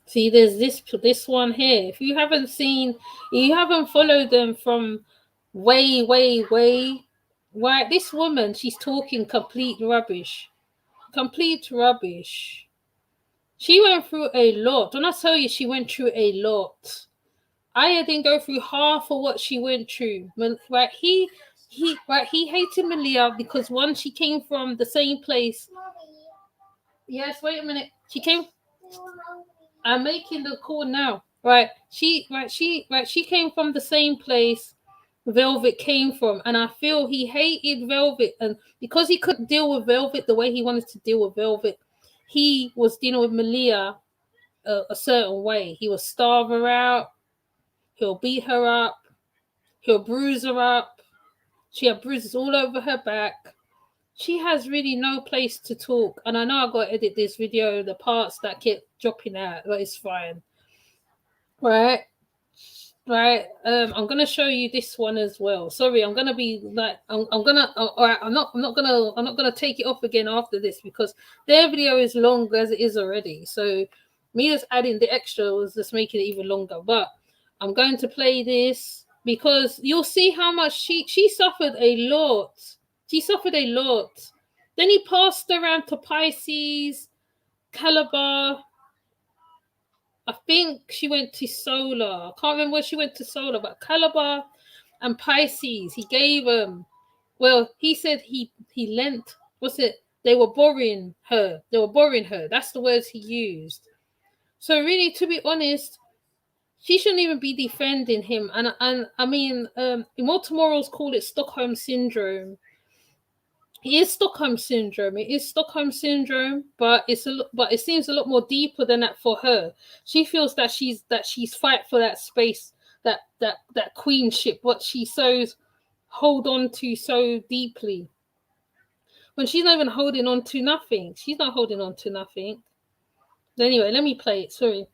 See, there's this one here. If you haven't followed them from way, right? This woman, she's talking complete rubbish. Complete rubbish. She went through a lot. When I tell you she went through a lot, I didn't go through half of what she went through. Right? He hated Malia because one, she came from the same place. Yes, wait a minute. She came. I'm making the call now. right? She came from the same place Velvet came from, and I feel he hated Velvet, and because he couldn't deal with Velvet the way he wanted to deal with Velvet, he was dealing with Malia a certain way. He will starve her out, he'll beat her up, he'll bruise her up. She had bruises all over her back. She has really no place to talk, and I know I got to edit this video, the parts that kept dropping out, but it's fine. Right? Right, I'm gonna show you this one as well. Sorry, I'm gonna be like, I'm gonna. All right, I'm not gonna take it off again after this because their video is long as it is already. So me just adding the extra was just making it even longer. But I'm going to play this because you'll see how much she suffered a lot. She suffered a lot. Then he passed around to Pisces, Calabar. I think she went to Solar. I can't remember where she went to Solar, but Calabar and Pisces. He gave them. Well, he said he lent. What's it? They were borrowing her. They were borrowing her. That's the words he used. So really, to be honest, she shouldn't even be defending him. And I mean, Immortal Morals call it Stockholm syndrome. It is Stockholm syndrome. It is Stockholm syndrome, but but it seems a lot more deeper than that for her. She feels that she's fight for that space, that queenship, what she so hold on to so deeply. When she's not even holding on to nothing. She's not holding on to nothing. Anyway, let me play it. Sorry.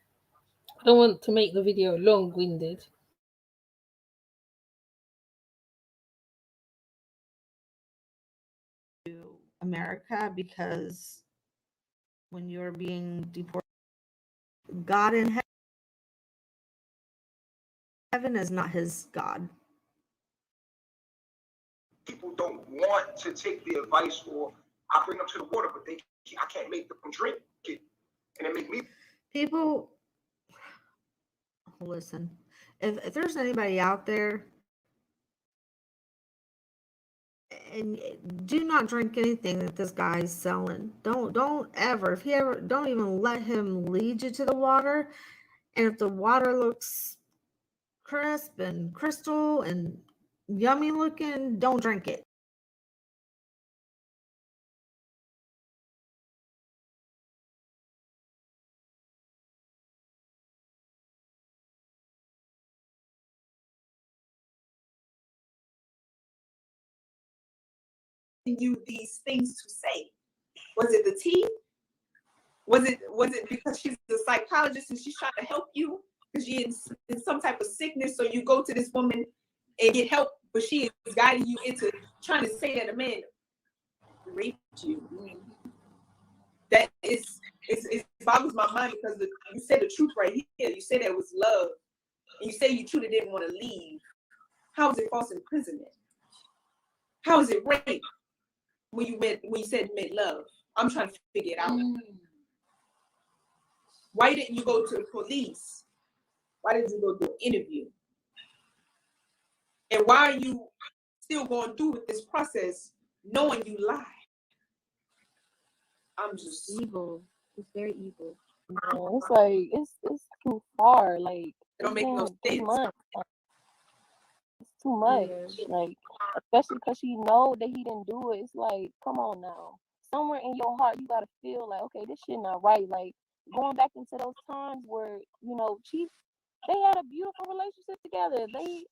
I don't want to make the video long-winded. America, because when you're being deported, God in heaven is not his God. People don't want to take the advice, or I bring them to the water, but I can't make them drink it, and it make me. People, listen. If there's anybody out there, and do not drink anything that this guy's selling. Don't ever. If he ever, don't even let him lead you to the water. And if the water looks crisp and crystal and yummy looking, don't drink it. You these things to say? Was it the tea? Was it because she's a psychologist and she's trying to help you because she's in some type of sickness, so you go to this woman and get help, but she is guiding you into trying to say that a man raped you? That is, it boggles my mind because you said the truth right here. You said that was love, and you say you truly didn't want to leave. How is it false imprisonment? How is it rape when you said you made love? I'm trying to figure it out. Why didn't you go to the police? Why didn't you go do an interview? And why are you still going through with this process knowing you lied? I'm just evil. It's very evil. Yeah, it's like it's too far. Like it don't make no sense. It's too much. Like, especially because she know that he didn't do it. It's like, come on now. Somewhere in your heart, you gotta feel like, okay, this shit not right. Like going back into those times where they had a beautiful relationship together. He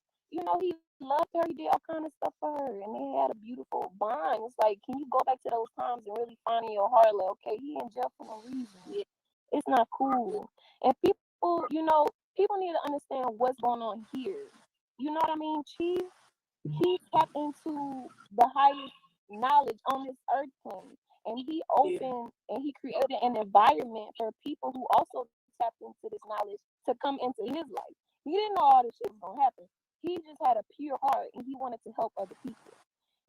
loved her. He did all kind of stuff for her, and they had a beautiful bond. It's like, can you go back to those times and really find in your heart, like, okay, he in jail for no reason. It's not cool. And people need to understand what's going on here. You know what I mean? He tapped into the highest knowledge on this earth plane, and he opened and he created an environment for people who also tapped into this knowledge to come into his life. He didn't know all this shit was gonna happen. He just had a pure heart and he wanted to help other people.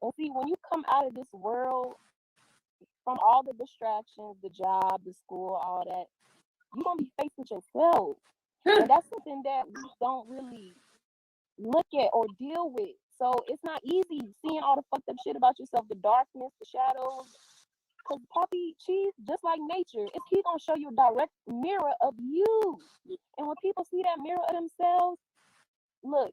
And see, when you come out of this world, from all the distractions, the job, the school, all that, you're gonna be faced with yourself. And that's something that we don't really look at or deal with. So it's not easy seeing all the fucked up shit about yourself, the darkness, the shadows, Because Poppy Chief, just like nature, he gonna show you a direct mirror of you. And when people see that mirror of themselves, look,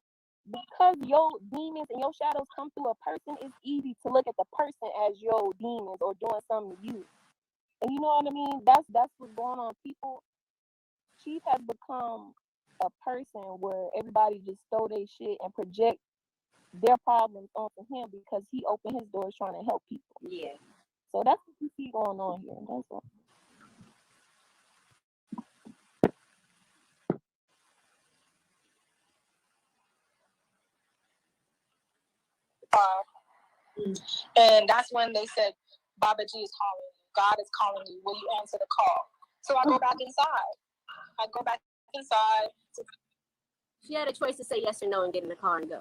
because your demons and your shadows come through a person, it's easy to look at the person as your demons or doing something to you. And you know what I mean? That's what's going on. People, Chief has become a person where everybody just throw their shit and project their problems onto him because he opened his doors trying to help people. Yeah. So that's what you see going on here. That's all. And that's when they said, Baba G is calling you. God is calling you. Will you answer the call? So I go back inside. She had a choice to say yes or no and get in the car and go.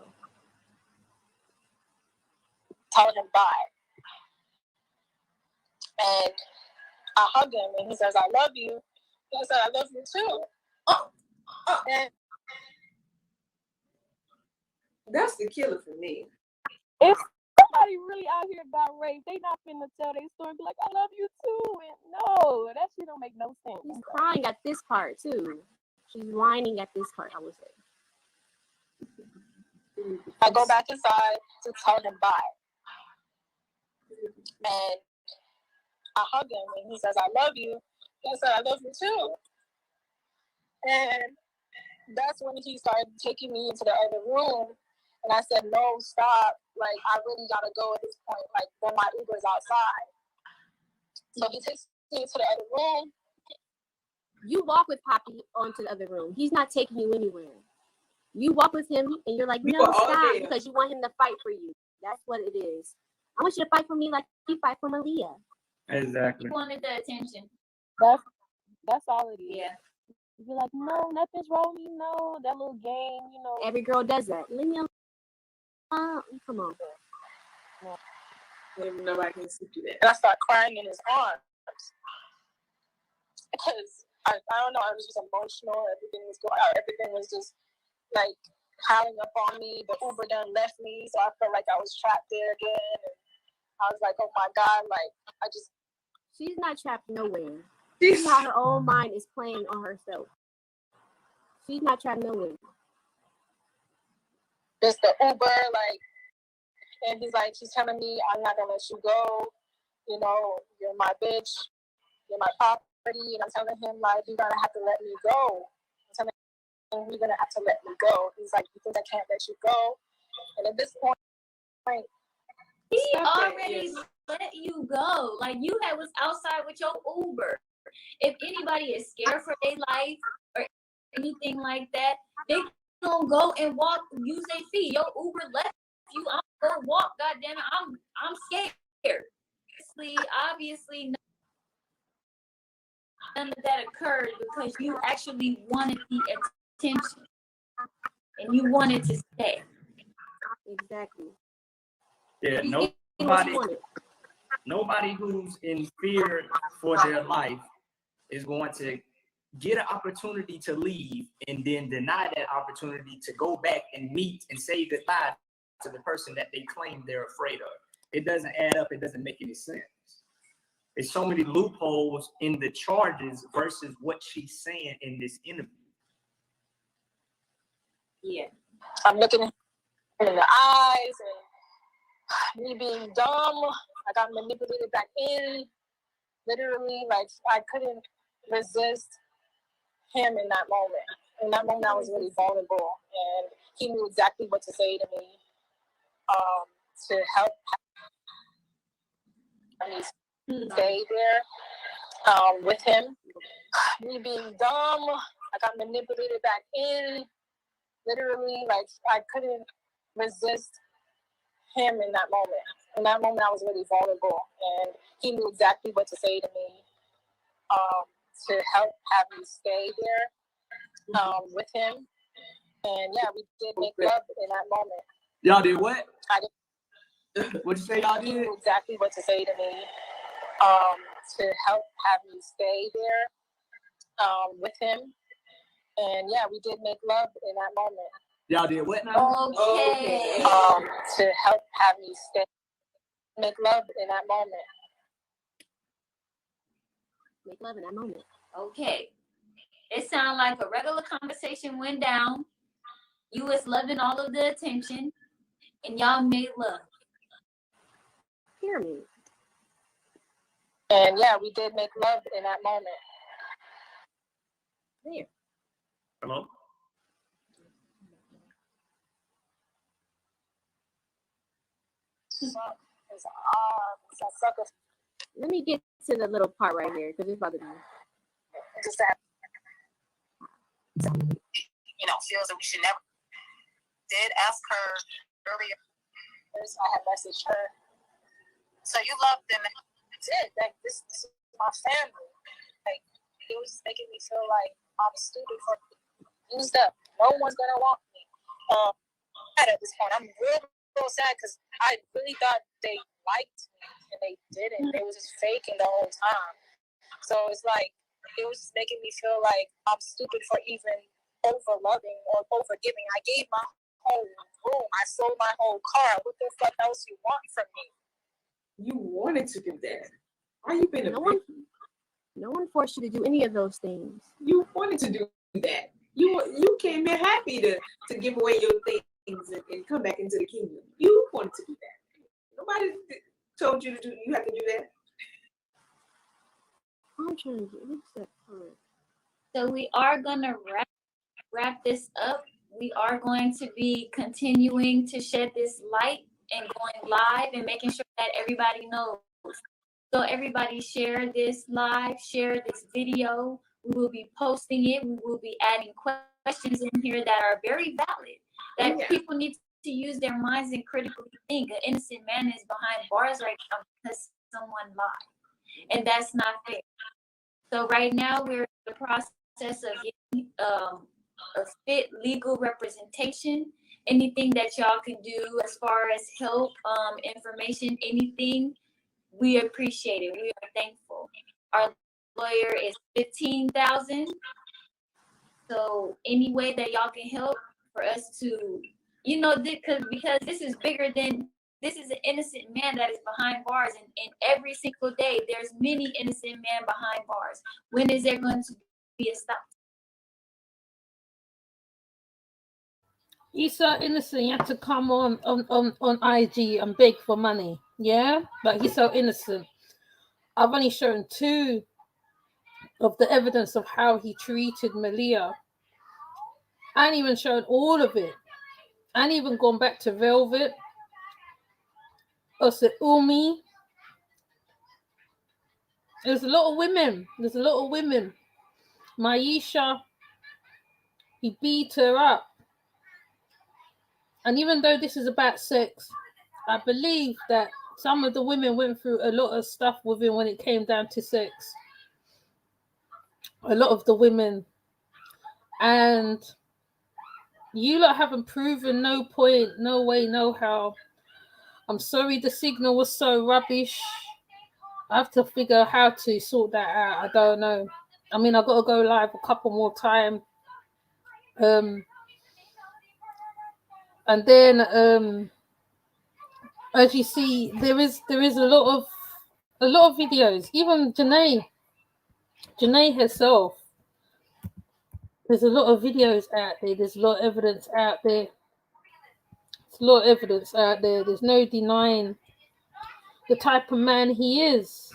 Tell him bye. And I hug him and he says, I love you. I said, I love you too. And That's the killer for me. If somebody really out here got raped, they not finna tell their story and be like, I love you too. And no, that shit don't make no sense. She's crying at this part too. She's whining at this part, I would say. I go back inside to tell him bye. And I hug him and he says, I love you. I said, I love you too. And that's when he started taking me into the other room. And I said, no, stop. Like, I really got to go at this point. Like, when my Uber's outside. So he takes me into the other room. You walk with Poppy onto the other room. He's not taking you anywhere. You walk with him and you're like, no, stop, because you want him to fight for you. That's what it is. I want you to fight for me like you fight for Malia. Exactly. You wanted the attention. That's all it is. Yeah. You be like, no, nothing's wrong with me. No, that little game, you know. Every girl does that. Leave me alone. Come on. Nobody can see through that. And I start crying in his arms. Because I don't know, I was just emotional. Everything was going out. Everything was just like piling up on me. The Uber done left me, so I felt like I was trapped there again. And I was like, oh my God, like She's not trapped nowhere. She's how her own mind is playing on herself. She's not trapped nowhere. Just the Uber, like, and he's telling me, I'm not gonna let you go. You know, you're my bitch. You're my property. And I'm telling him, like, you're gonna have to let me go. I'm telling him, you're gonna have to let me go. He's like, you think I can't let you go? And at this point, he already let you go. Like, you was outside with your Uber. If anybody is scared for their life or anything like that, they gonna go and walk, use their feet. Your Uber left you. I'm gonna walk. Goddamn it, I'm scared. Obviously, none of that occurred because you actually wanted the attention and you wanted to stay. Exactly. Yeah, nobody who's in fear for their life is going to get an opportunity to leave and then deny that opportunity to go back and meet and say goodbye to the person that they claim they're afraid of. It doesn't add up. It doesn't make any sense. There's so many loopholes in the charges versus what she's saying in this interview. Yeah. I'm looking him in the eyes and me being dumb. I got manipulated back in. Literally, like, I couldn't resist him in that moment. In that moment, I was really vulnerable, and he knew exactly what to say to me to help me stay there with him. Me being dumb, I got manipulated back in. Literally, like, I couldn't resist him in that moment. In that moment, I was really vulnerable, and he knew exactly what to say to me to help have me stay there with him. And yeah, we did make love in that moment. Y'all did what? I did. What'd you say y'all did? He knew exactly what to say to me to help have me stay there with him. And yeah, we did make love in that moment. Y'all did what now? Okay. To help have me make love in that moment. Make love in that moment. Okay. It sounded like a regular conversation went down. You was loving all of the attention, and y'all made love. Pyramid. And yeah, we did make love in that moment. There. Hello? Let me get to the little part right here because it's about to be. Just that, feels that we should never. Did ask her earlier. I had messaged her. So you love them. Did like this is my family. Like it was making me feel like I'm stupid for used up. No one's gonna want me. At this point, I'm real sad because I really thought they liked me and they didn't. They was just faking the whole time. So it's like it was making me feel like I'm stupid for even over loving or over giving. I gave my whole room. I sold my whole car. What the fuck else you want from me? You wanted to do that. Why you been No one forced you to do any of those things. You wanted to do that. You came here happy to give away your things and come back into the kingdom. You wanted to do that. Nobody told you to do. You have to do that. I'm trying to get that part. So we are gonna wrap this up. We are going to be continuing to shed this light and going live and making sure that everybody knows. So everybody share this live, share this video. We will be posting it. We will be adding questions in here that are very valid, that people need to use their minds and critically think. An innocent man is behind bars right now because someone lied. And that's not fair. So right now we're in the process of getting a fit legal representation. Anything that y'all can do as far as help, information, anything, we appreciate it. We are thankful. Our lawyer is $15,000. So any way that y'all can help for us to, because this is bigger than, this is an innocent man that is behind bars, and every single day there's many innocent men behind bars. When is there going to be a stop? He's so innocent. He had to come on IG and beg for money. Yeah, but he's so innocent. I've only shown 2 of the evidence of how he treated Malia. I ain't even shown all of it. I ain't even gone back to Velvet. Or Umi. There's a lot of women. Maisha, he beat her up. And even though this is about sex, I believe that some of the women went through a lot of stuff with him when it came down to sex. A lot of the women. And you lot haven't proven no point, no way, no how. I'm sorry the signal was so rubbish. I have to figure how to sort that out. I don't know. I mean, I've got to go live a couple more times. And then as you see, there is a lot of videos. Even Janae herself. There's a lot of videos out there. There's a lot of evidence out there. There's no denying the type of man he is.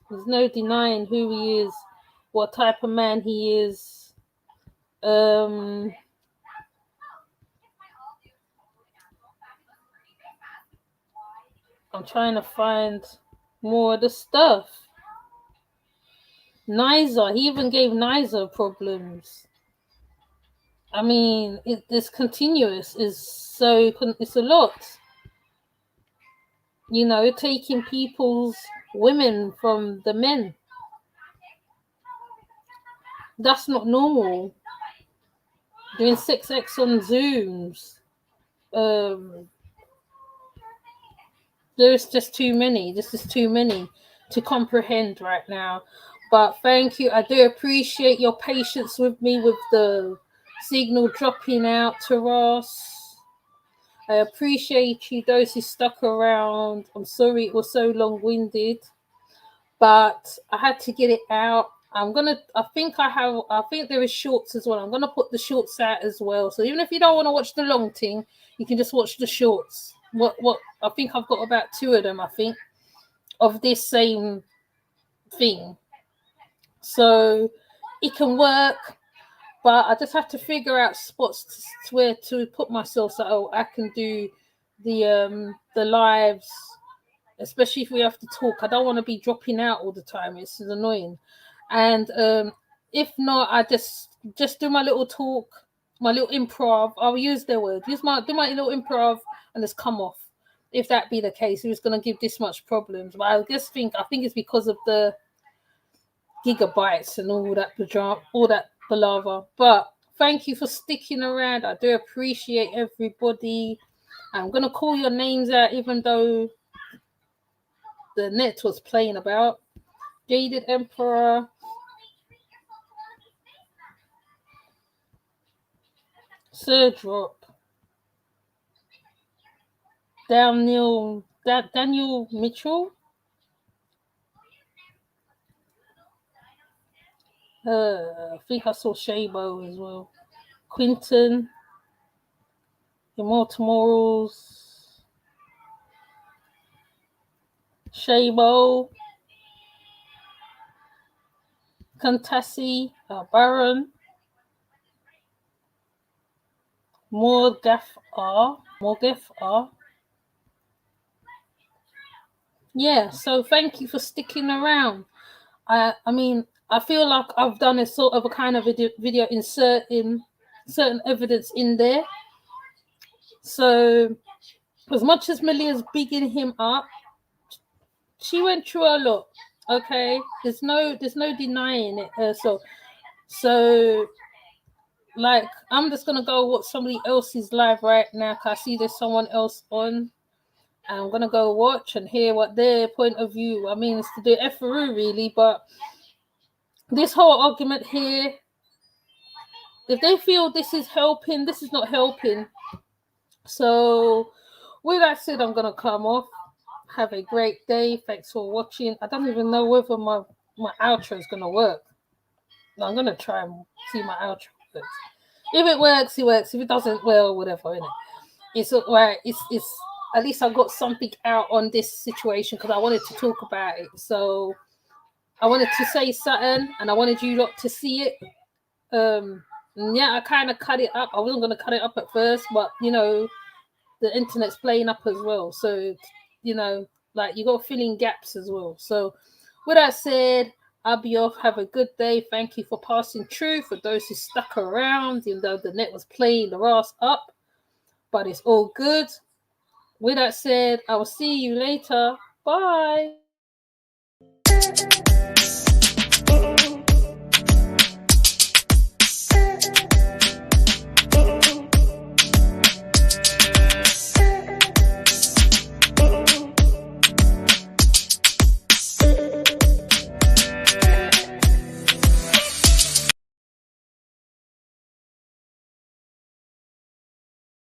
There's no denying who he is, what type of man he is. I'm trying to find more of the stuff. Niza, he even gave Niza problems. I mean, this continuous is so, it's a lot. Taking people's women from the men. That's not normal. Doing 6x on Zooms. There's just too many. This is too many to comprehend right now. But thank you. I do appreciate your patience with me with the signal dropping out, Taras. I appreciate you, those who stuck around. I'm sorry it was so long-winded. but I had to get it out. I think there is shorts as well. I'm gonna put the shorts out as well. So even if you don't want to watch the long thing, you can just watch the shorts. What I think I've got about 2 of them, I think, of this same thing. So it can work, but I just have to figure out spots to where to put myself so I can do the lives, especially if we have to talk. I don't want to be dropping out all the time. It's annoying. And if not, I just do my little talk, my little improv. I'll use their word. Do my little improv and just come off. If that be the case, it was going to give this much problems. But I think it's because of the gigabytes and all that palaver. But thank you for sticking around. I do appreciate everybody. I'm going to call your names out, even though the net was playing about. Jaded Emperor, Sir Drop, Daniel Mitchell, I think I saw Shabo as well, Quinton, Immortal Morals, Shabo, Kantasi, Baron, Morgaf R. Yeah, so thank you for sticking around. I mean, I feel like I've done a sort of a kind of video inserting certain evidence in there. So as much as Malia's bigging him up, she went through a lot. Okay, there's no denying it. So like, I'm just gonna go watch somebody else's live right now. Cause I see there's someone else on. And I'm gonna go watch and hear what their point of view. I mean, it's to do efferu really, but this whole argument here, if they feel this is helping, this is not helping. So with that said, I'm gonna come off. Have a great day. Thanks for watching. I don't even know whether my outro is gonna work. I'm gonna try and see my outro works. If it works, it works. If it doesn't, well, whatever, innit? It's right. It's at least I got something out on this situation because I wanted to talk about it. So I wanted to say something, and I wanted you lot to see it. Yeah, I kind of cut it up. I wasn't gonna cut it up at first, but you know, the internet's playing up as well. So you know, like you got to fill in gaps as well. So with that said, I'll be off. Have a good day. Thank you for passing through. For those who stuck around, even though the net was playing the ass up, but it's all good. With that said, I will see you later. Bye.